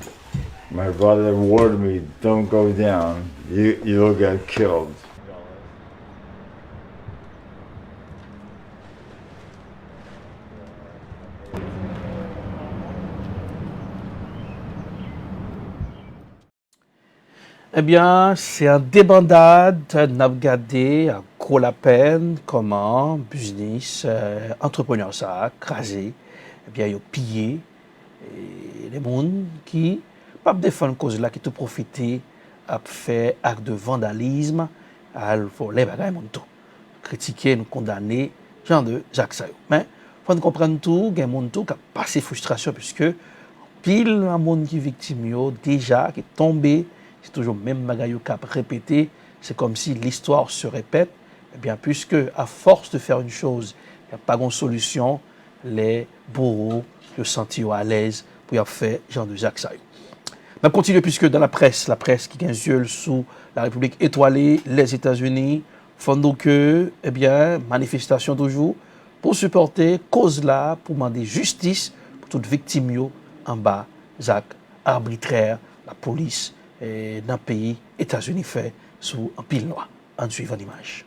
My brother warned me, don't go down. You'll get killed. Eh bien, c'est un débandade, n'a regardé à gros la peine comment business, entrepreneur ça a crasé, eh bien, ils ont pillé les gens qui, pas défendre cause là, qui te profité à faire acte de vandalisme, à voler bagaille mon tout, critiquer, nous condamner, genre de Jacques Sayo. Mais faut nous comprendre tout, il y a mon tout qui a passé frustration puisque pile un monde qui est victime déjà qui est tombé. C'est toujours le même bagaille cap répété, c'est comme si l'histoire se répète. Eh bien, puisque à force de faire une chose, il n'y a pas de solution, les bourreaux se sentent à l'aise pour faire genre de Jacques Sayo. On continue puisque dans la presse qui gagne yeux sous la République étoilée, les États-Unis, font donc eh bien, manifestation toujours pour supporter cause là, pour demander justice pour toutes victimes en bas, actes arbitraires, la police. Et dans le pays, États-Unis fait sous un pile noir. En suivant l'image.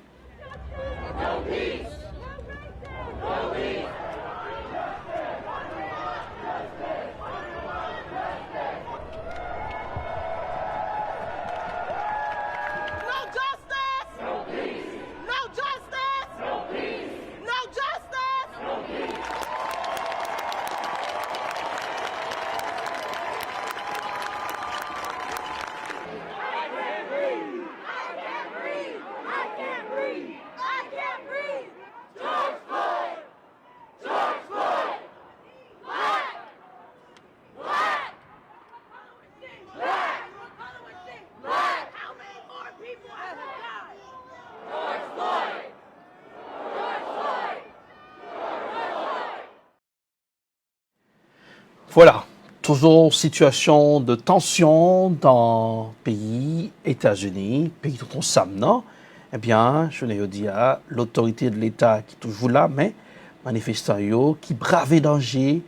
Voilà, toujours situation de tension dans le pays États-Unis, pays dont on s'amène. Eh bien, je l'ai dit à l'autorité de l'État qui est toujours là, mais manifestants qui bravent danger,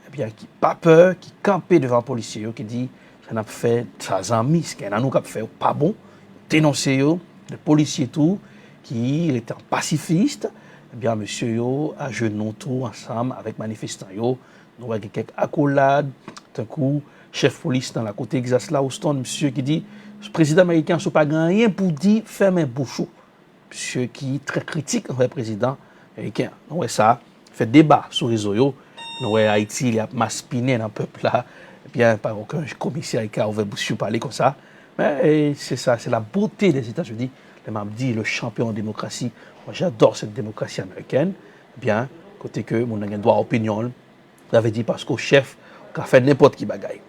eh bien, qui pas peur, qui campent devant les policiers, qui dit ça n'a fait ça amis, ce qu'il y a nous qui fait pas bon, dénoncer les policiers tout, qui étaient pacifistes, eh bien, monsieur à genoux tout ensemble avec manifestants nous avons quelques accolades, D'un coup, chef police dans la côte Texas, là, Houston, monsieur qui dit, le président américain n'a pas rien pour dire, fermez bouchou. Monsieur qui est très critique envers le président américain. Donc, ça fait débat sur les réseaux. Nous, Haïti, il y a maspiné dans le peuple là. Bien, pas aucun commissaire qui a ouvert bouche parler comme ça. Mais c'est ça, c'est la beauté des États-Unis. Les m'a dit le champion en démocratie. Moi, j'adore cette démocratie américaine. Bien, côté que mon droit opinion, j'avais dit parce qu'au chef, on a fait n'importe qui bagaille.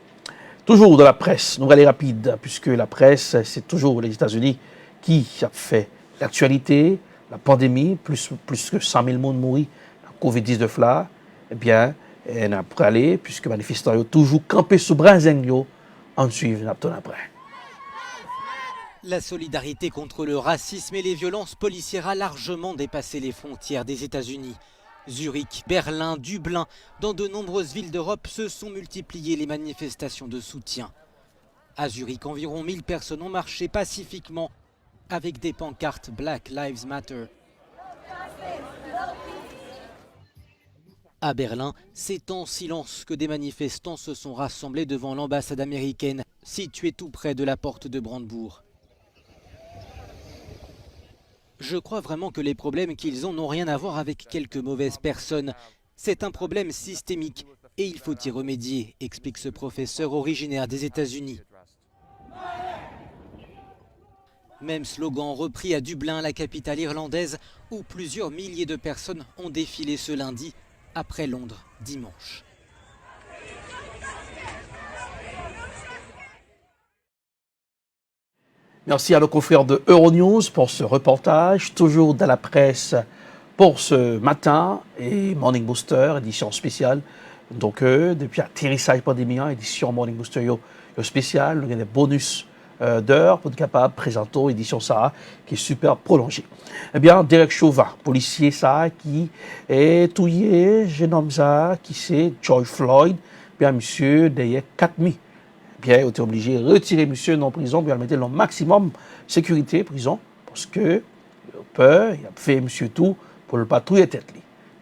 Toujours dans la presse, nous allons aller rapide, puisque la presse, c'est toujours les États-Unis qui a fait l'actualité, la pandémie, plus que 100 000 monde mourir en COVID-19 là. Eh bien, on a parlé, puisque les manifestants ont toujours campé sous Brazengio, en suivant après. La solidarité contre le racisme et les violences policières a largement dépassé les frontières des États-Unis. Zurich, Berlin, Dublin, dans de nombreuses villes d'Europe se sont multipliées les manifestations de soutien. À Zurich, environ 1000 personnes ont marché pacifiquement avec des pancartes Black Lives Matter. À Berlin, c'est en silence que des manifestants se sont rassemblés devant l'ambassade américaine, située tout près de la porte de Brandebourg. Je crois vraiment que les problèmes qu'ils ont n'ont rien à voir avec quelques mauvaises personnes. C'est un problème systémique et il faut y remédier, explique ce professeur originaire des États-Unis. Même slogan repris à Dublin, la capitale irlandaise, où plusieurs milliers de personnes ont défilé ce lundi, après Londres, dimanche. Merci à nos confrères de Euronews pour ce reportage, toujours dans la presse pour ce matin, et Morning Booster, édition spéciale. Donc, depuis atterrissage pandémie, édition Morning Booster spéciale, il y a des bonus d'heures pour être capable de présenter édition ça, qui est super prolongée. Eh bien, Derek Chauvin, policier ça, qui est touillé, jeune homme ça, qui c'est George Floyd, bien monsieur, derrière 4000. Bien, il a été obligé de retirer monsieur dans la prison, puis il a mis le maximum sécurité prison, parce que il a peur, il a fait monsieur tout pour ne pas touiller tête.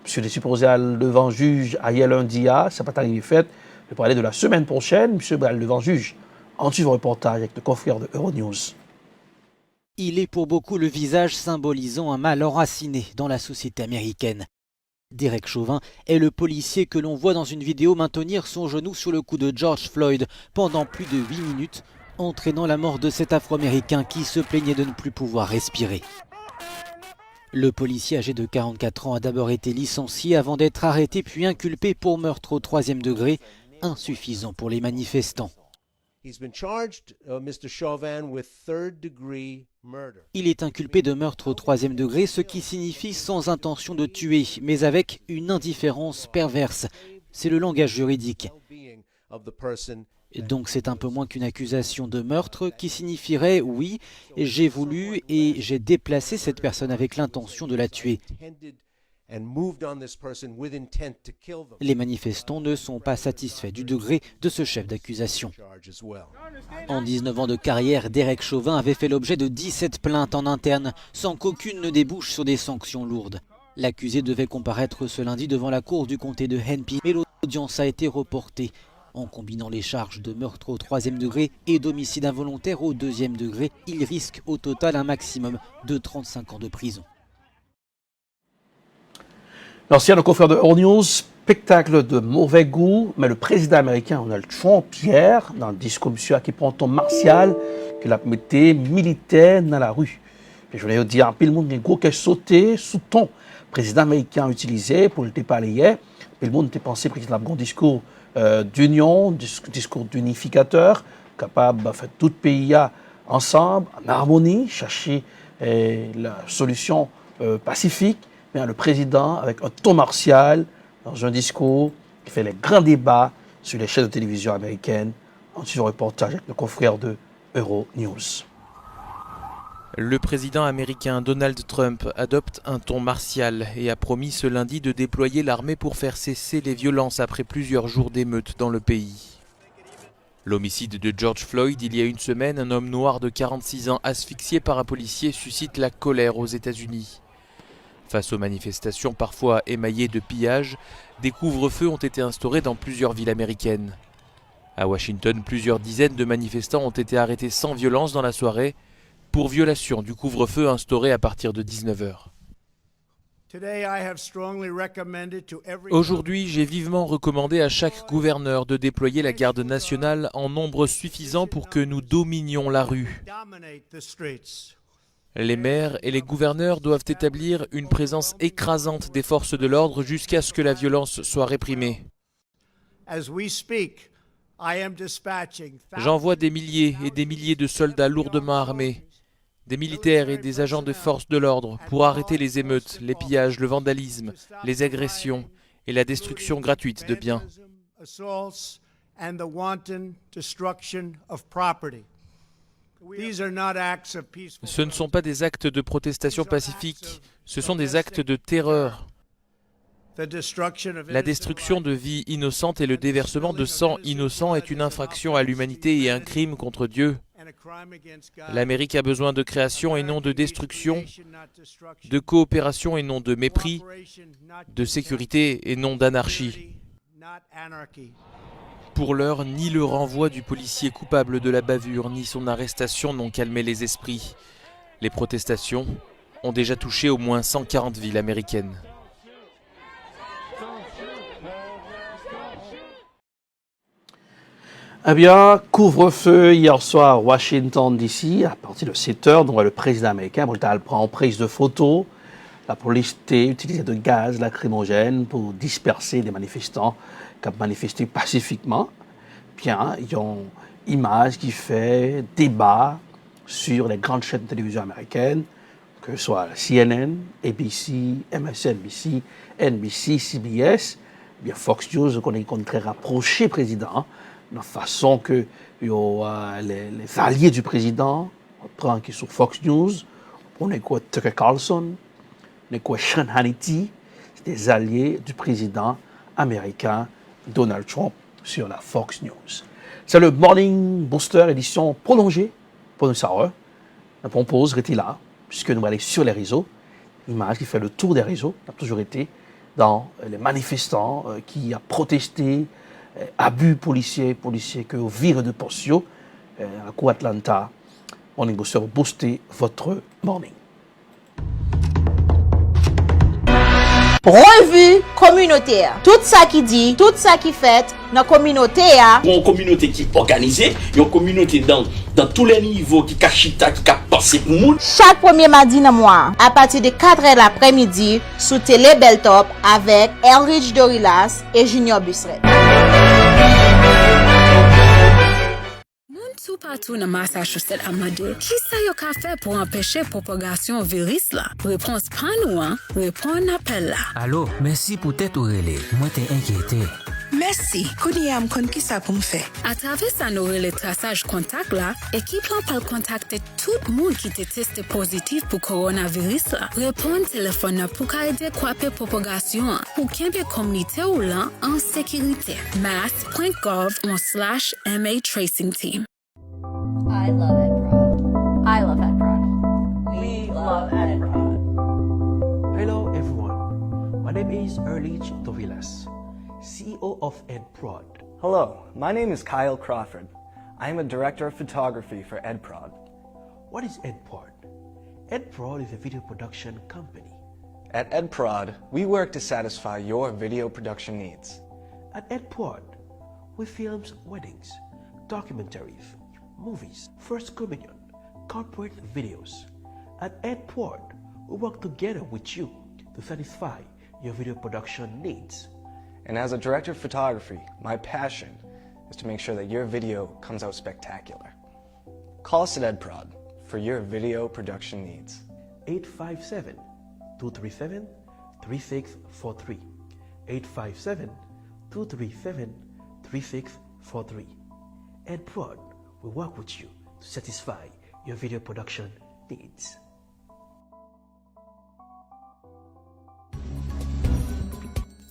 Monsieur est supposé aller devant juge hier lundi, ça n'a pas arrivé fait. Je vais parler de la semaine prochaine, monsieur va aller devant juge. En suivant le reportage avec le confrère de Euronews. Il est pour beaucoup le visage symbolisant un mal enraciné dans la société américaine. Derek Chauvin est le policier que l'on voit dans une vidéo maintenir son genou sur le cou de George Floyd pendant plus de 8 minutes, entraînant la mort de cet Afro-Américain qui se plaignait de ne plus pouvoir respirer. Le policier âgé de 44 ans a d'abord été licencié avant d'être arrêté puis inculpé pour meurtre au 3e degré, insuffisant pour les manifestants. Il est inculpé de meurtre au 3e degré, ce qui signifie sans intention de tuer, mais avec une indifférence perverse. C'est le langage juridique. Donc c'est un peu moins qu'une accusation de meurtre qui signifierait « oui, j'ai voulu et j'ai déplacé cette personne avec l'intention de la tuer ». Les manifestants ne sont pas satisfaits du degré de ce chef d'accusation. En 19 ans de carrière, Derek Chauvin avait fait l'objet de 17 plaintes en interne, sans qu'aucune ne débouche sur des sanctions lourdes. L'accusé devait comparaître ce lundi devant la cour du comté de Hennepin, mais l'audience a été reportée. En combinant les charges de meurtre au 3e degré et d'homicide involontaire au 2e degré, il risque au total un maximum de 35 ans de prison. Merci à nos confrères de Euronews. Spectacle de mauvais goût, mais le président américain Donald Trump, hier, dans le discours, monsieur, qui prend un ton martial, qu'il a mis militaire dans la rue. Et je voulais dire, puis le monde, gros qui a sauté sous ton. Le président américain a utilisé pour le parler hier. Puis le monde était pensé, le président a un discours d'union, discours d'unificateur, capable de faire tout le pays ensemble, en harmonie, chercher la solution pacifique. Mais le président, avec un ton martial, dans un discours qui fait les grands débats sur les chaînes de télévision américaines, en suivant un reportage avec le confrère de Euronews. Le président américain Donald Trump adopte un ton martial et a promis ce lundi de déployer l'armée pour faire cesser les violences après plusieurs jours d'émeutes dans le pays. L'homicide de George Floyd il y a une semaine, un homme noir de 46 ans asphyxié par un policier, suscite la colère aux États-Unis. Face aux manifestations parfois émaillées de pillages, des couvre-feux ont été instaurés dans plusieurs villes américaines. À Washington, plusieurs dizaines de manifestants ont été arrêtés sans violence dans la soirée pour violation du couvre-feu instauré à partir de 19h. Aujourd'hui, j'ai vivement recommandé à chaque gouverneur de déployer la garde nationale en nombre suffisant pour que nous dominions la rue. Les maires et les gouverneurs doivent établir une présence écrasante des forces de l'ordre jusqu'à ce que la violence soit réprimée. J'envoie des milliers et des milliers de soldats lourdement armés, des militaires et des agents de forces de l'ordre pour arrêter les émeutes, les pillages, le vandalisme, les agressions et la destruction gratuite de biens. Ce ne sont pas des actes de protestation pacifique, ce sont des actes de terreur. La destruction de vies innocentes et le déversement de sang innocent est une infraction à l'humanité et un crime contre Dieu. L'Amérique a besoin de création et non de destruction, de coopération et non de mépris, de sécurité et non d'anarchie. Pour l'heure, ni le renvoi du policier coupable de la bavure, ni son arrestation n'ont calmé les esprits. Les protestations ont déjà touché au moins 140 villes américaines. Eh bien, couvre-feu hier soir à Washington, D.C., à partir de 7h, donc le président américain prend en prise de photos. La police a utilisé de gaz lacrymogène pour disperser des manifestants qui ont manifesté pacifiquement. Bien, il y a une image qui fait débat sur les grandes chaînes de télévision américaines, que ce soit CNN, ABC, MSNBC, NBC, CBS, bien Fox News, qu'on est très rapproché président, de la façon que les alliés du président, on prend qui sur Fox News, on écoute Tucker Carlson, on écoute Sean Hannity, c'est des alliés du président américain Donald Trump sur la Fox News. C'est le Morning Booster édition prolongée pour nous savoir. La pompose était là, puisque nous allons aller sur les réseaux. L'image qui fait le tour des réseaux a toujours été dans les manifestants qui ont protesté, abus policiers que vire de Portio, à Cour Atlanta. Morning Booster, booster votre morning. Revue communautaire. Tout ça qui dit, tout ça qui fait, dans la communauté. Une communauté qui est organisée, une communauté dans tous les niveaux qui cachita, qui a passé pour nous. Chaque premier mardi dans le mois, à partir de 4h l'après-midi, sous Télé Beltop avec Elridge Dorilas et Junior Busseret. Tout partout dans Massachusetts Amade, qui ça yo ka fait pour empêcher propagation virus là? Réponse pas nous, hein? Réponse appel là. Allô, merci pour t'être relé. Moi t'es inquiété. Merci. Kouniam kon qui ça pour me faire? À travers ça nous le traçage contact là, équipe là peut contacter tout le monde qui était testé positif pour coronavirus là. Répondre téléphone pour aider couper propagation pour qu'il y ait communauté ou là en sécurité. mass.gov/MA tracing team. I love EdProd. I love EdProd. We love EdProd. Hello everyone. My name is Erlich Dovilas, CEO of EdProd. Hello, my name is Kyle Crawford. I am a director of photography for EdProd. What is EdProd? EdProd is a video production company. At EdProd, we work to satisfy your video production needs. At EdProd, we film weddings, documentaries, movies, First Communion, corporate videos. At EdProd, we work together with you to satisfy your video production needs. And as a director of photography, my passion is to make sure that your video comes out spectacular. Call us at EdProd for your video production needs. 857-237-3643. 857-237-3643. EdProd will work with you to satisfy your video production needs.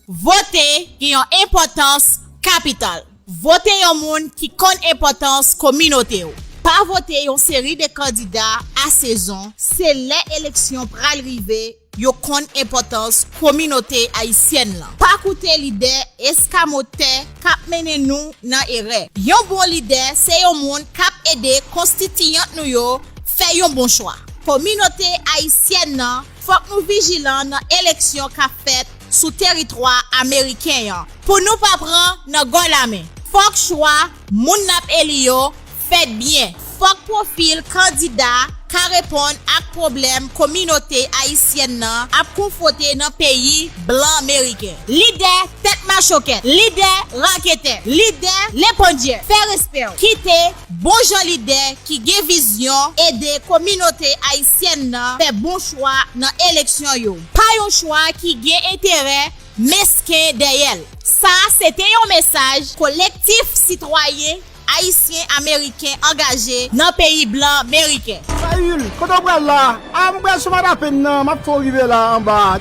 Voter qui a une importance capitale. Voter un monde qui connaît importance communauté. Pas voter une série de candidats à saison, c'est les élections pour arriver, yo connaît importance communauté haïtienne là. Pas koute leader eskamote kap mene nou nan ere. Yon bon leader se yon moun kap ede konstituyant nou yo fè yon bon choix. Communauté haïtienne nan fòk nou vigilant nan élection ka fèt sous territoire américain yan. Pour nous pas prendre nan gon la main. Fòk choix moun nap eliyo fèt bien. Fòk profil candidat ka répondre ak problème communauté haïtienne nan ap konfronté nan pays blanc américain. Leader tête machoquette, leader raquette, leader l'épondier, fait respect, quitter bon Jean leader qui gen vision aider communauté haïtienne nan fait bon choix dans élection yo. Pas yon choix qui gen intérêt mesquin derrière. Ça c'était un message collectif citoyen haïtien américain engagé dans pays blanc américain. Saül, quand on prend là, on prend ce matin nan, m'a faut arriver là en bas.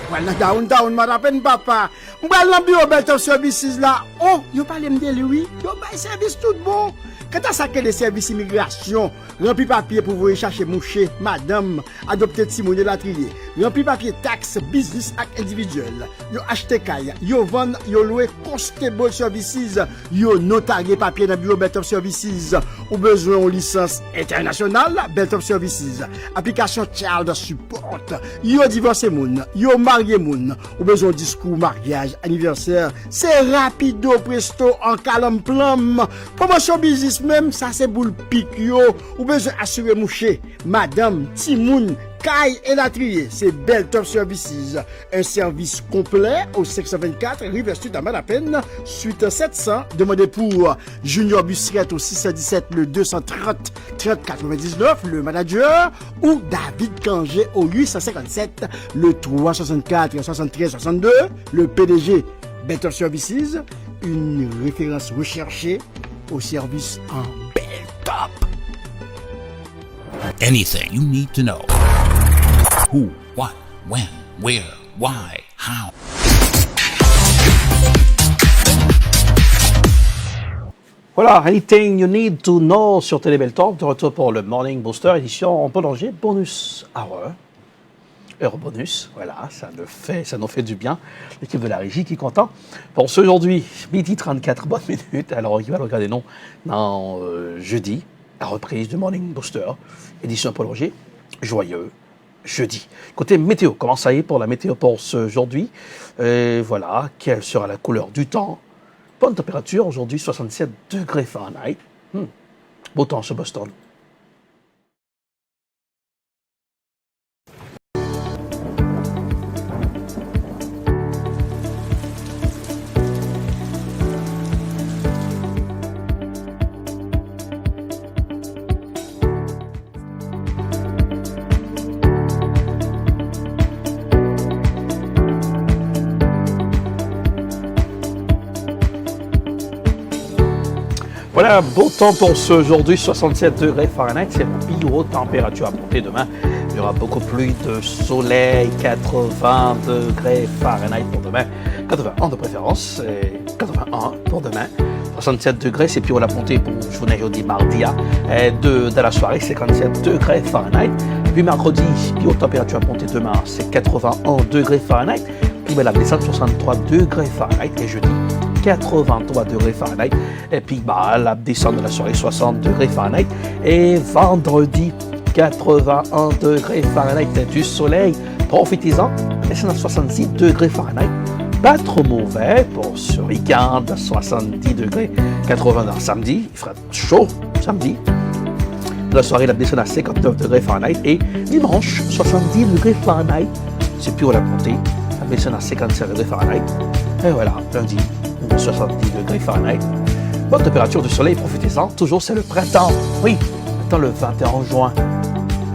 Voilà downtown matin papa. On prend dans bureau Belt Services là. Oh, yo parle me de lui. Yo bay service tout bon. Quand ça que des services immigration, rempli papier pour vous chercher moucher, madame, adopter Timon de la trier. Rempli papier taxe, business ak individuel. Yo acheter kaya, yo vend, yo louer constable services, yo notarier papier dans bureau Belt of Services. Ou besoin en licence internationale, Belt of Services. Application child support. Yo divorcé moun, yo marié moun. Ou besoin discours mariage, anniversaire. C'est rapido presto en calme plum. Promotion business même ça c'est boule pique yo ou besoin assurer moucher madame Timoun Kai et la trier c'est Belt of Services un service complet au 624 River Street à Malapen suite 700 demandez pour Junior Busseret au 617 le 230 30 99 le manager ou David Kangé au 857 le 364 73 62 le PDG Belt of Services une référence recherchée au service en bel top. Anything you need to know. Who, what, when, where, why, how. Voilà, anything you need to know sur Télé Bel Top, de retour pour le Morning Booster, édition en prolongée, bonus hour. Heure bonus, voilà, ça nous fait du bien. L'équipe de la régie qui est content. Pour ce aujourd'hui, midi 34 bonnes minutes. Alors, il va le regarder non dans jeudi, la reprise du Morning Booster, édition prolongée, joyeux jeudi. Côté météo, comment ça y est pour la météo pour ce aujourd'hui? Voilà, quelle sera la couleur du temps? Bonne température, aujourd'hui 67 degrés Fahrenheit. Beau temps sur Boston. Voilà, beau temps pour ce aujourd'hui, 67 degrés Fahrenheit, c'est la plus haute température à monter demain. Il y aura beaucoup plus de soleil, 80 degrés Fahrenheit pour demain, 81 de préférence, et 81 pour demain. 67 degrés, c'est plus haut la montée pour journée jeudi mardi, de la soirée, 57 degrés Fahrenheit. Puis mercredi, plus haute température à monter demain, c'est 81 degrés Fahrenheit. Puis la descente, 63 degrés Fahrenheit, et jeudi, 83 degrés Fahrenheit. Et puis la descente de la soirée, 60 degrés Fahrenheit. Et vendredi, 81 degrés Fahrenheit, du soleil. Profitez-en, descente à 66 degrés Fahrenheit. Pas trop mauvais pour ce week-end, 70 degrés, 80 samedi. Il fera chaud samedi. De la soirée, la descente à 59 degrés Fahrenheit. Et dimanche, 70 degrés Fahrenheit. C'est plus haut la montée. La descente à 57 degrés Fahrenheit. Et voilà, lundi, 70 degrés Fahrenheit. Bonne température du soleil, profitez-en. Toujours, c'est le printemps. Oui, maintenant le 21 juin,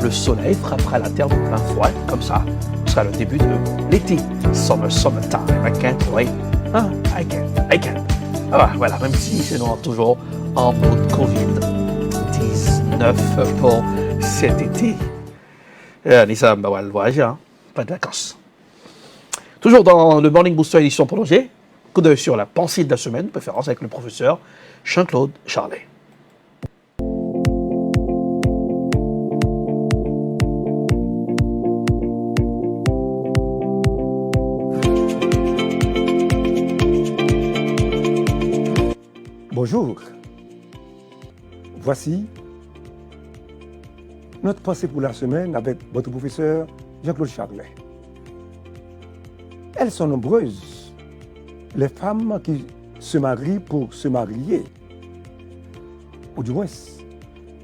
le soleil frappera la terre de plein fouet. Comme ça, ce sera le début de l'été. Summertime. I can't wait. I can't. Ah, voilà, même si c'est toujours en mode Covid-19 pour cet été. Nissa, le voyage, pas de vacances. Toujours dans le Morning Booster édition prolongée. Coup d'œil sur la pensée de la semaine, préférence avec le professeur Jean-Claude Charlet. Bonjour. Voici notre pensée pour la semaine avec votre professeur Jean-Claude Charlet. Elles sont nombreuses, les femmes qui se marient pour se marier. Ou du moins,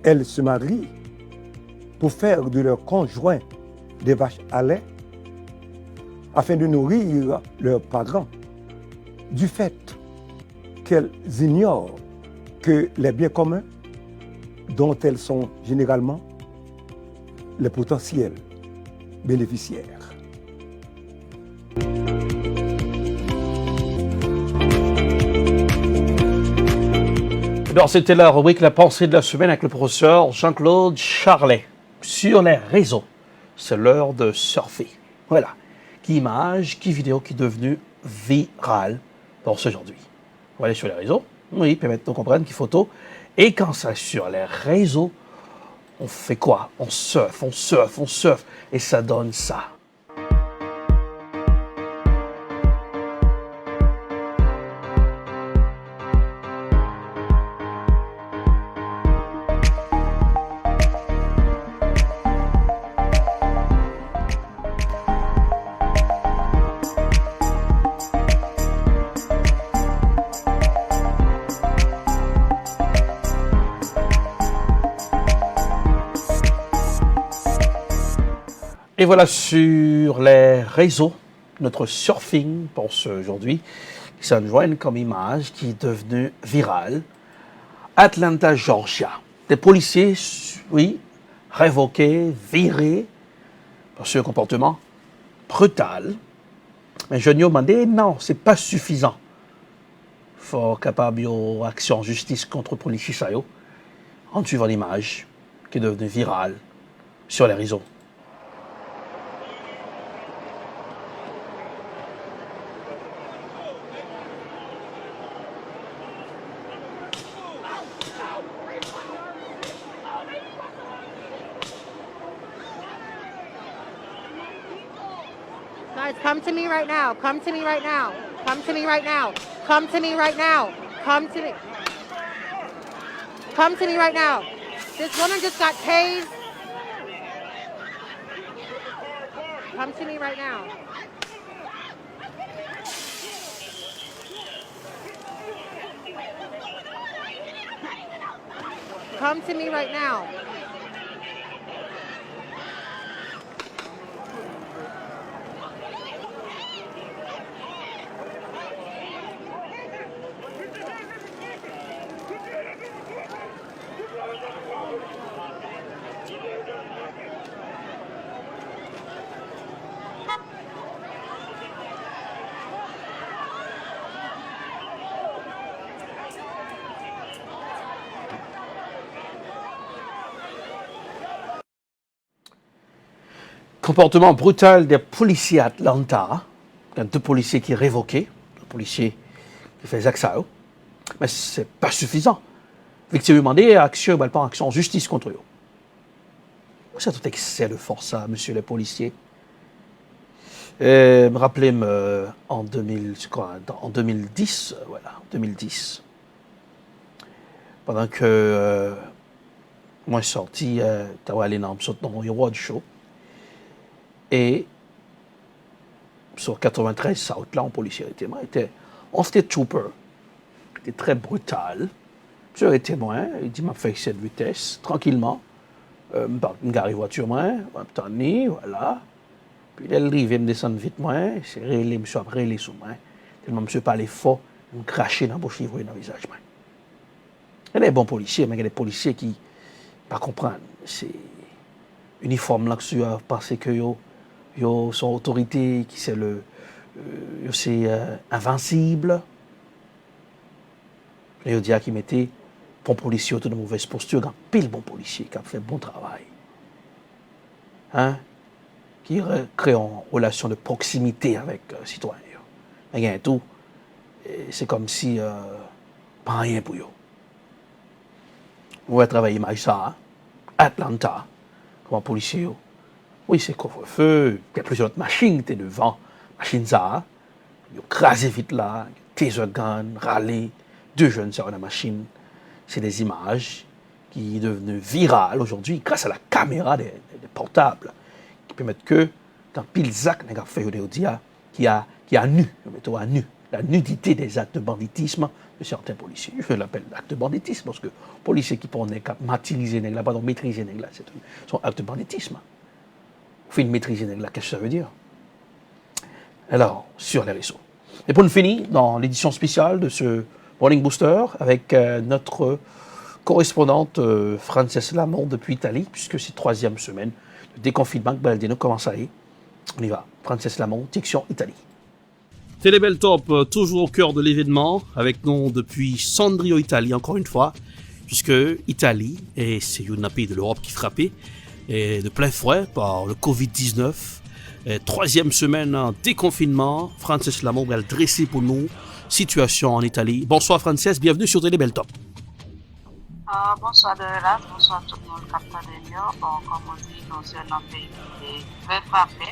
elles se marient pour faire de leur conjoint des vaches à lait afin de nourrir leurs parents, du fait qu'elles ignorent que les biens communs dont elles sont généralement les potentiels bénéficiaires. Alors, c'était la rubrique La pensée de la semaine avec le professeur Jean-Claude Charlet. Sur les réseaux, c'est l'heure de surfer. Voilà. Qui image, qui vidéo qui est devenue virale pour aujourd'hui. On va aller sur les réseaux. Oui, permettre de comprendre qui photo. Et quand c'est sur les réseaux, on fait quoi? On surfe, on surfe, on surfe. Et ça donne ça. Et voilà sur les réseaux, notre surfing pour aujourd'hui, qui s'en joignent comme image qui est devenue virale. Atlanta, Georgia. Des policiers, oui, révoqués, virés, pour ce comportement brutal. Mais je lui ai demandé, non, c'est pas suffisant. Il faut capable d'action en justice contre les policiers, en suivant l'image qui est devenue virale sur les réseaux. Guys, come to me right now. Come to me right now. Come to me right now. Come to me right now. Come to me. Come to me right now. This woman just got tased. Come to me right now. Come to me right now. Comportement brutal des policiers à Atlanta. Il y a 2 policiers qui sont révoqués, un policier qui fait ça. Mais ce n'est pas suffisant. Victime demandé action, pas action en justice contre eux. C'est tout excès de force, ça, monsieur les policiers. Rappelez-moi, en 2010, voilà, 2010, pendant que moi je suis sorti, j'étais allé dans le Road Show, et sur 93 South, là, en policier, on était trooper, c'était très brutal. Je suis témoin, il dit m'a fait excès de vitesse, tranquillement, je garé voiture, voilà. Puis il arrive, il me descend vite, c'est relé, monsieur a relé sous moi. Tellement monsieur parlait fort, il me crachait dans la bouche, il voyait dans le visage. Il y a des bons policiers, mais il y a des policiers qui ne comprennent pas. C'est uniforme là que tu as pensé que yo son autorité, qui c'est invincible. Et il dit qu'il mettait bon policier de mauvaise posture, il y a pile bon policier qui a fait bon travail. Hein? Qui crée une relation de proximité avec les citoyens. Mais tout, c'est comme si pas rien pour eux. On va travailler avec ça, hein? Atlanta, comme un policier. Oui, c'est couvre-feu, il y a plusieurs machines qui étaient devant. Machines ça, ils ont crasé vite là, taser gun, râler, 2 jeunes sur la machine. C'est des images qui sont devenues virales aujourd'hui grâce à la caméra des portables, qui permettent que dans pile zac, les gars fait qui a nu, mettons à nu, la nudité des actes de banditisme de certains policiers. Je l'appelle acte de banditisme parce que policiers qui pourront martyriser les gars, pas maîtriser les gars, c'est son acte de banditisme. On fait une maîtriser les gars, qu'est-ce que ça veut dire? Alors, sur les réseaux. Et pour nous finir, dans l'édition spéciale de ce Morning Booster, avec notre correspondante Frances Lamont depuis Italie, puisque c'est 3e semaine de déconfinement que Baldino commence à aller. On y va. Frances Lamont, direction Italie. Télébel Top, toujours au cœur de l'événement, avec nous depuis Sondrio, Italie, encore une fois, puisque Italie, et c'est un pays de l'Europe qui frappait, et de plein fouet par le Covid-19. 3e semaine en déconfinement. Frances Lamont va le dresser pour nous. Situation en Italie. Bonsoir Frances, bienvenue sur Télébel Top. Bonsoir de là, bonsoir tout le monde capteur de Lyon. Bon, comme on dit, nous sommes un pays qui est très frappé,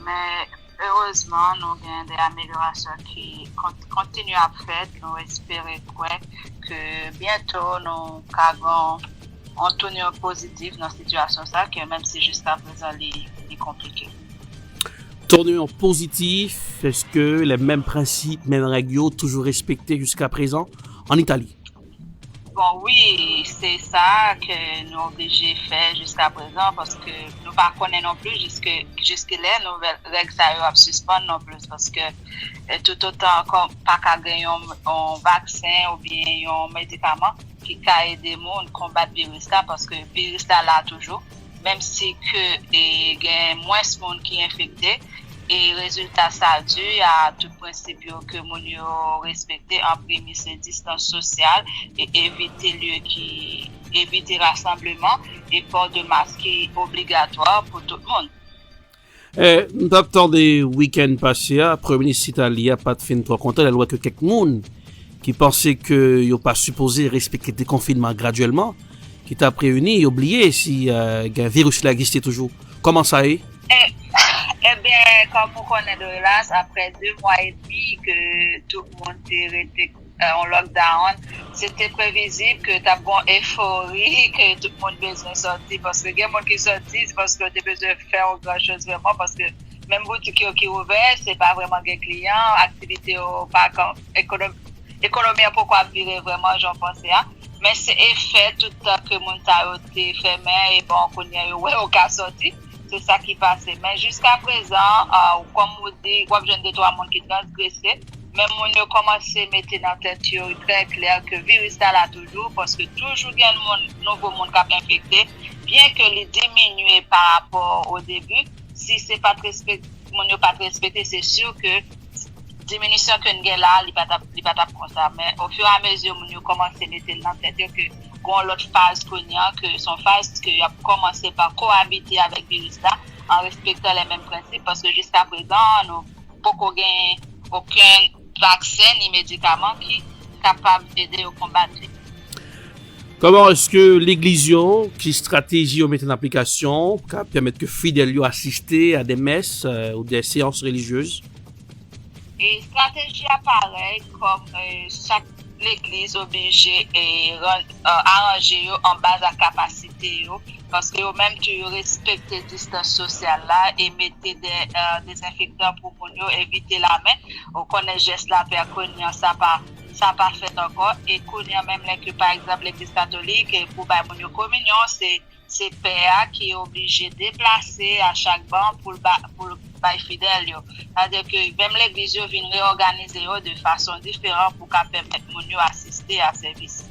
mais heureusement, nous avons des améliorations qui continuent à faire. Nous espérons que bientôt nous avons un tournure positif dans la situation, ça, que même si jusqu'à présent, c'est compliqué. Tournure positif, est-ce que les mêmes principes, mêmes règles, toujours respectés jusqu'à présent en Italie? Bon, oui, c'est ça que nous obligés de faire jusqu'à présent parce que nous ne connaissons non plus jusque-là, nos règles à suspendre non plus parce que tout autant qu'on pas qu'à gagner un vaccin ou bien un médicament qui peut aider les gens à combattre le virus là parce que le virus là toujours, même si il y a moins de monde qui est infecté. Et résultat, ça a dû à tout principe que nous respecter en premier ces distances sociales et éviter rassemblement et port de masque obligatoire pour tout le monde. Nous avons des week-ends passés, le Premier ministre italien n'a pas de fin de contre la loi que quelques monde qui pensaient qu'ils n'ont pas supposé respecter le confinement graduellement, qui t'a prévenu et oublié si un virus là existait toujours. Comment ça est? Eh bien, comme vous connaissez de là, après 2 mois et demi que tout le monde était en lockdown, c'était prévisible que tu as bon euphorie, que tout le monde a besoin de sortir. Parce que il y a des gens qui sortent, c'est parce que tu as besoin de faire grand chose vraiment. Parce que même boutique qui est ouvert, c'est pas vraiment des clients, activité pas comme économie pourquoi virer vraiment, j'en pensais. Mais c'est effet tout le temps que le monde a été fermé et bon, qu'on y a au cas sorti. C'est ça qui passe. Mais jusqu'à présent, comme vous dites, vous avez des 3 monde qui transgressent. Même on a commencé à mettre dans la tête très clair que le virus est là toujours parce que toujours il y a un nouveau monde qui a infecté. Bien que les diminue par rapport au début, si ce n'est pas respecté, c'est sûr que diminution que nous avons là, il n'est pas comme ça. Mais au fur et à mesure, nous avons commencé à mettre dans la tête que l'autre phase que son phase qui a commencé par cohabiter avec le virus là en respectant les mêmes principes parce que jusqu'à présent nous n'avons aucun vaccin ni médicament qui est capable d'aider au combat. Comment est-ce que l'Église, qui stratégie met en application pour permettre que fidèles assister à des messes ou des séances religieuses? Et stratégie apparaît comme chaque l'Église obligée et arranger en base à capacité parce que même tu respectes la distance sociale là et mettez des désinfectants pour éviter la main. On connaît geste là perconnant ça pas fait encore et connaît même que par exemple l'Église catholique pour bailler communion c'est PA qui est obligé de déplacer à chaque banc pour les fidèles. C'est-à-dire que même l'Église vient réorganiser de façon différente pour permettre aux gens d'assister à service.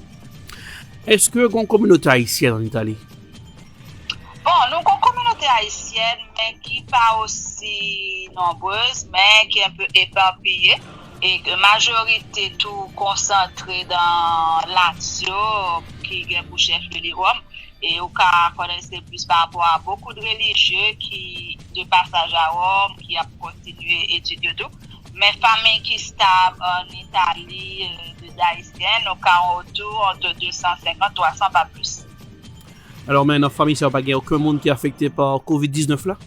Est-ce que vous avez une communauté haïtienne en Italie? Bon, nous avons une communauté haïtienne, mais qui n'est pas aussi nombreuse, mais qui est un peu éparpillée. Et la majorité tout concentrée dans Lazio, qui est pour chef de Rome. Et au cas connaissez plus par rapport à beaucoup de religieux qui de passage à Rome qui a continué à étudier tout mais familles qui stables en Italie de haïtiennes au cas autour entre 250 300 pas plus. Alors mais dans la famille ça va pas aucun monde qui est affecté par Covid-19 là?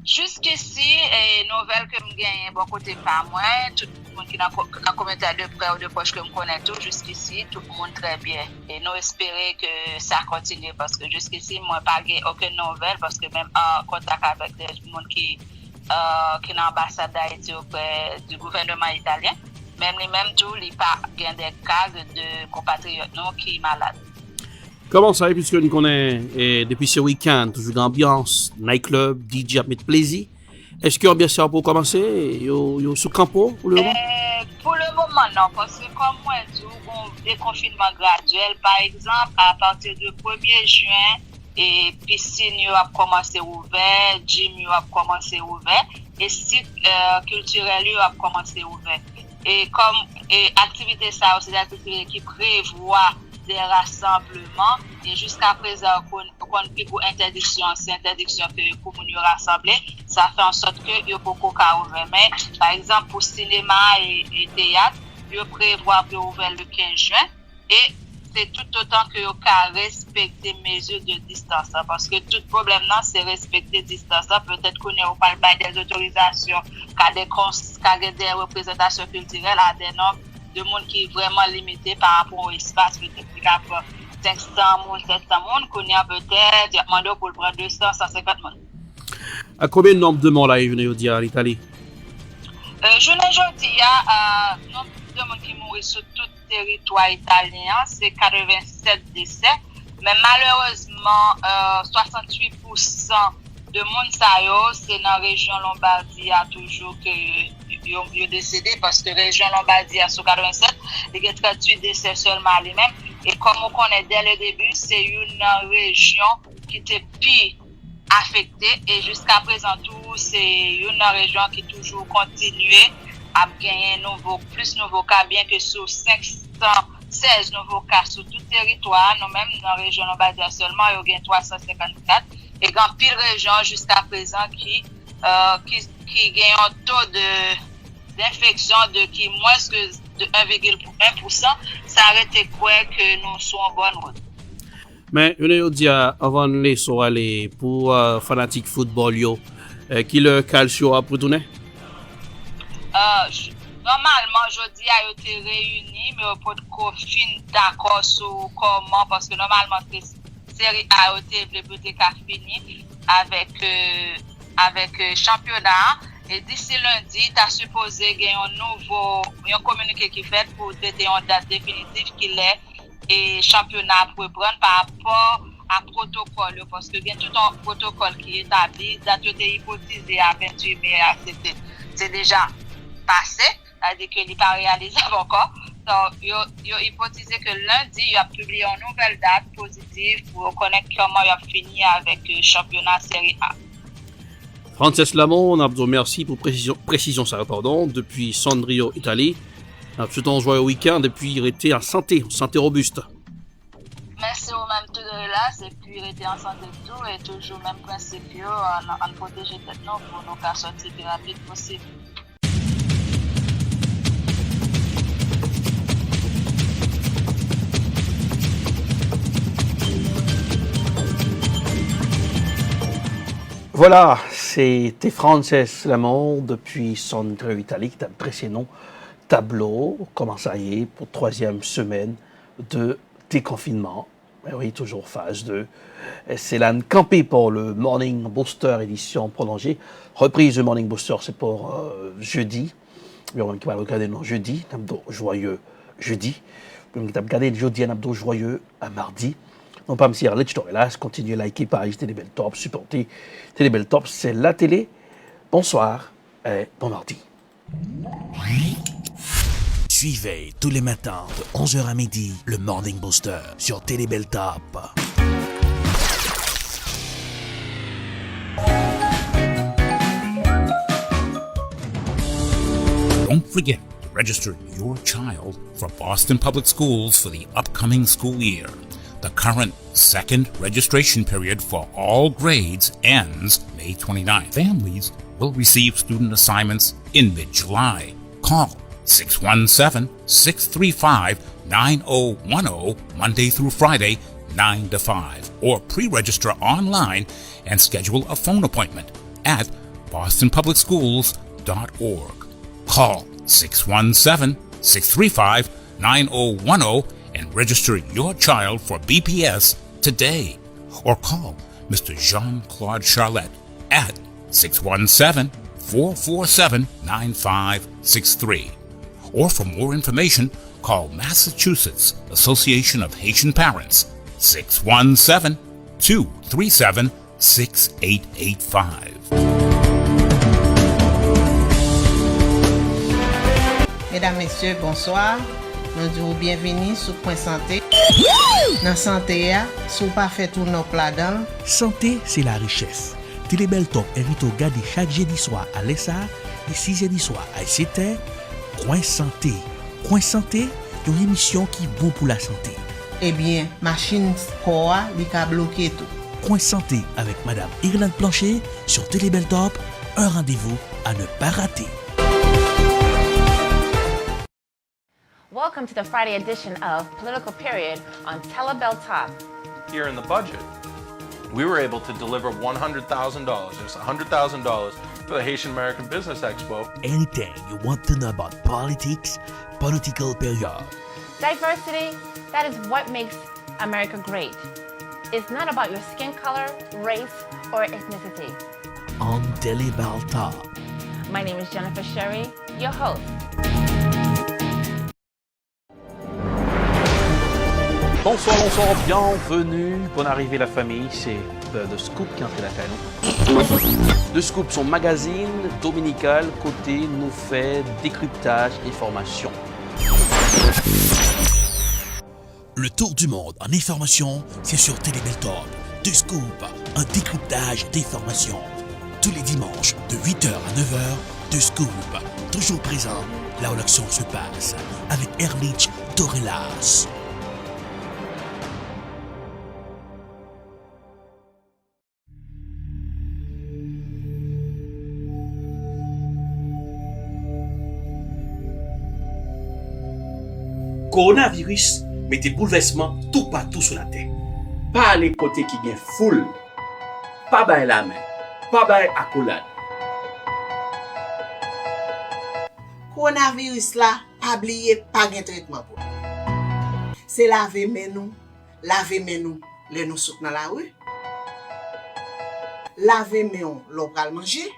Jusqu'ici nouvelle que me gagne bon côté pas moins tout le monde qui est dans la communauté de près ou de proche que je connais tout, jusqu'ici, tout le monde très bien. Et nous espérons que ça continue parce que jusqu'ici, moi, pas aucune nouvelle parce que même en contact avec des gens qui est dans l'ambassade d'Haïti auprès du gouvernement italien, même lui-même tout, il n'y a pas des cas de compatriotes nous qui sont malades. Comment ça va, puisque nous connaissons depuis ce week-end, toujours d'ambiance, nightclub, DJ à mettre plaisir. Est-ce que l'ambiance ça pour commencer? Yo sous campo pour le moment? Pour le moment, non, parce que comme moi, un déconfinement graduel, par exemple, à partir du 1er juin, et piscine a commencé ouvert, gym a commencé ouvert, et site culturel a commencé ouvert. Et comme activité ça aussi, l'activité qui prévoit des rassemblements, et jusqu'à présent, qu'on a pour interdiction, c'est interdiction que pour nous rassembler, ça fait en sorte que il y a beaucoup de ouvert. Mais par exemple, pour cinéma et théâtre, il prévoit pour ouvrir le 15 juin, et c'est tout autant que vous respecter mesures de distance. Parce que tout problème, c'est respecter distance. Peut-être qu'on n'a pas des autorisations, des représentations culturelles à des nombres de monde qui est vraiment limité par rapport au espace. Peut-être 500 personnes, 700 personnes, qu'on a peut-être demandé pour prendre 200, 150 personnes. À combien de nombre de morts là, je venais dire en Italie? Je ne dis pas, nombre de monde qui mourent sur tout le territoire italien, c'est 87 décès. Mais malheureusement, 68% de monde, c'est dans la région Lombardie, toujours que ils décédé parce que la région Lombardie, sur 87, il y a 38 décès seulement lui-même. Et comme on connaît dès le début, c'est une région qui était pire affectée. Et jusqu'à présent, tout, c'est une région qui toujours continue à gagner plus de nouveaux cas, bien que sur 516 nouveaux cas sur tout le territoire, nous-mêmes dans la région Lombardie seulement, il y a 354. Et il y a pile région jusqu'à présent qui gagne un taux d'infection qui moins que de 1,1%, ça arrête quoi que nous sommes en bonne route. Mais je veux dire, avant de les aller pour fanatique football, qui le calcio pour tourner? Normalement, je dis à été réunis, mais pour qu'on finisse d'accord sur comment, parce que normalement, la série A été peut-être fini avec championnat. Et d'ici lundi, tu as supposé qu'il y ait un communiqué qui fait pour traiter une date définitive qu'il est et championnat pour prendre par rapport à protocole. Parce que il y a tout un protocole qui est établi, date est hypothèsée à 28 mai, c'est déjà passé, c'est-à-dire qu'il n'est pas réalisable encore. Donc, il a hypothétisé que lundi, il a publié une nouvelle date positive pour reconnaître comment il a fini avec le championnat Série A. Frances Lamont, on a besoin merci pour précision ça, pardon, depuis Sondrio, Italie. On a tout un joyeux week-end et puis il était en santé robuste. Merci au même tout de là, c'est puis il était en santé tout et toujours même principe en protéger tête nous pour nous faire sortir le plus rapide possible. Voilà, c'était Frances Lamont depuis Sondrio, Italie, qui t'a impressionné tableau. Comment ça y est pour 3e semaine de déconfinement. Et oui, toujours phase 2. C'est là campé pour le Morning Booster édition prolongée. Reprise du Morning Booster, c'est pour jeudi. Il y a qui va regarder le jeudi, Nabdo joyeux jeudi. Puis on va regarder le jeudi, Nabdo joyeux à mardi. Non pas me dire, let's continuez à liker, partager Télébel Top, supporter Télébel Top, c'est la télé. Bonsoir et bon mardi. Suivez tous les matins de 11h à midi le Morning Booster sur Télébel Top. Don't forget to register your child for Boston Public Schools for the upcoming school year. The current second registration period for all grades ends May 29th. Families will receive student assignments in mid-July. Call 617-635-9010 Monday through Friday, 9 to 5, or pre-register online and schedule a phone appointment at bostonpublicschools.org. Call 617-635-9010 and register your child for BPS today. Or call Mr. Jean-Claude Charlotte at 617-447-9563. Or for more information, call Massachusetts Association of Haitian Parents, 617-237-6885. Mesdames, Messieurs, bonsoir. Nous disons bienvenue sur Point Santé. Dans Santé, si vous pas fait tout nos plats dedans. Santé, c'est la richesse. Télébel Top invite au garder chaque jeudi soir à l'ESA et 6 jeudi soir à ICT. Coin Santé. Coin Santé, une émission qui est bon pour la santé. Eh bien, machine Koa, il a bloqué tout. Coin Santé avec Madame Irlande Plancher sur Télébel Top. Un rendez-vous à ne pas rater. Welcome to the Friday edition of Political Period on Telebel Top. Here in the budget, we were able to deliver $100,000. There's $100,000 for the Haitian American Business Expo. Anything you want to know about politics, Political Period. Diversity, that is what makes America great. It's not about your skin color, race, or ethnicity. On Telebel Top. My name is Jennifer Sherry, your host. Bonsoir, bienvenue. Bonne arrivée la famille, c'est The Scoop qui est entré la famille. The Scoop, son magazine dominical côté nous fait décryptage et formation. Le tour du monde en information, c'est sur Télébel Top. The Scoop, un décryptage d'informations. Tous les dimanches de 8h à 9h, The Scoop, toujours présent là où l'action se passe, avec Erlich Torellas. Coronavirus mette bouleversement tout partout sur la terre. Pas aller côté qui gagne foule, pas bailler la main, pas bailler accolade. Coronavirus là, pas oublier pas de traitement pour. C'est laver nous, les nous souk dans la rue. Laver mains l'on pral manger,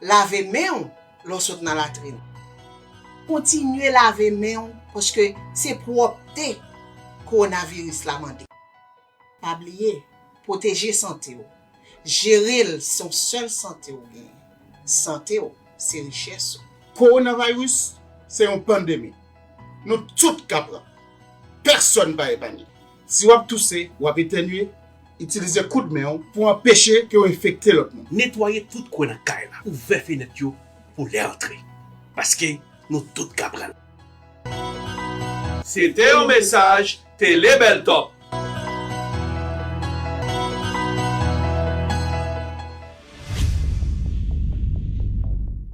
laver mains l'on souk dans la latrine. Continuez laver mains parce que c'est propreté coronavirus la mandé. Pas oublier, protéger santé ou. Gérer son seul santé ou bien. Santé ou, c'est richesse. Coronavirus, c'est une pandémie. Nous tous capable. Personne ne va épargner. Si vous avez toussé ou avez éternué, utilisez coup de main pour empêcher que vous infectez l'autre monde. Nettoyez tout coin dans caille là, ouvrez fenêtre pour les entrer. Parce que nous tous capables. C'était un message Télébel Top.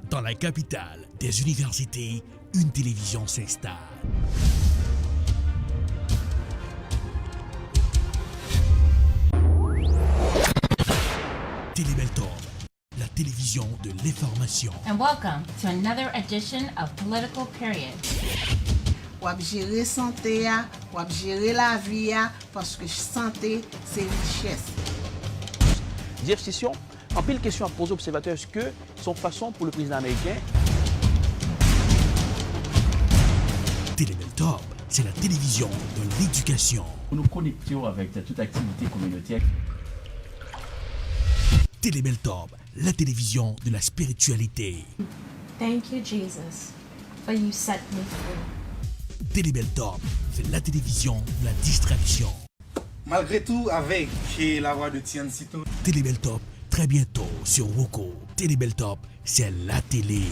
Dans la capitale des universités, une télévision s'installe. Télébel Top, la télévision de l'information. And welcome to another edition of Political Period. Ou gérer santé, ou gérer la vie, parce que santé, c'est richesse. Jeff Session, en pile question à poser aux observateurs, est-ce que son façon pour le président américain? Télébel Top, c'est la télévision de l'éducation. Nous connectons avec toute activité communautaire. Télébel Top, la télévision de la spiritualité. Thank you, Jesus, for you set me free. Télébel Top, c'est la télévision de la distraction. Malgré tout, avec la voix de Tian Sito. Télébel Top, très bientôt sur Roku. Télébel Top, c'est la télé.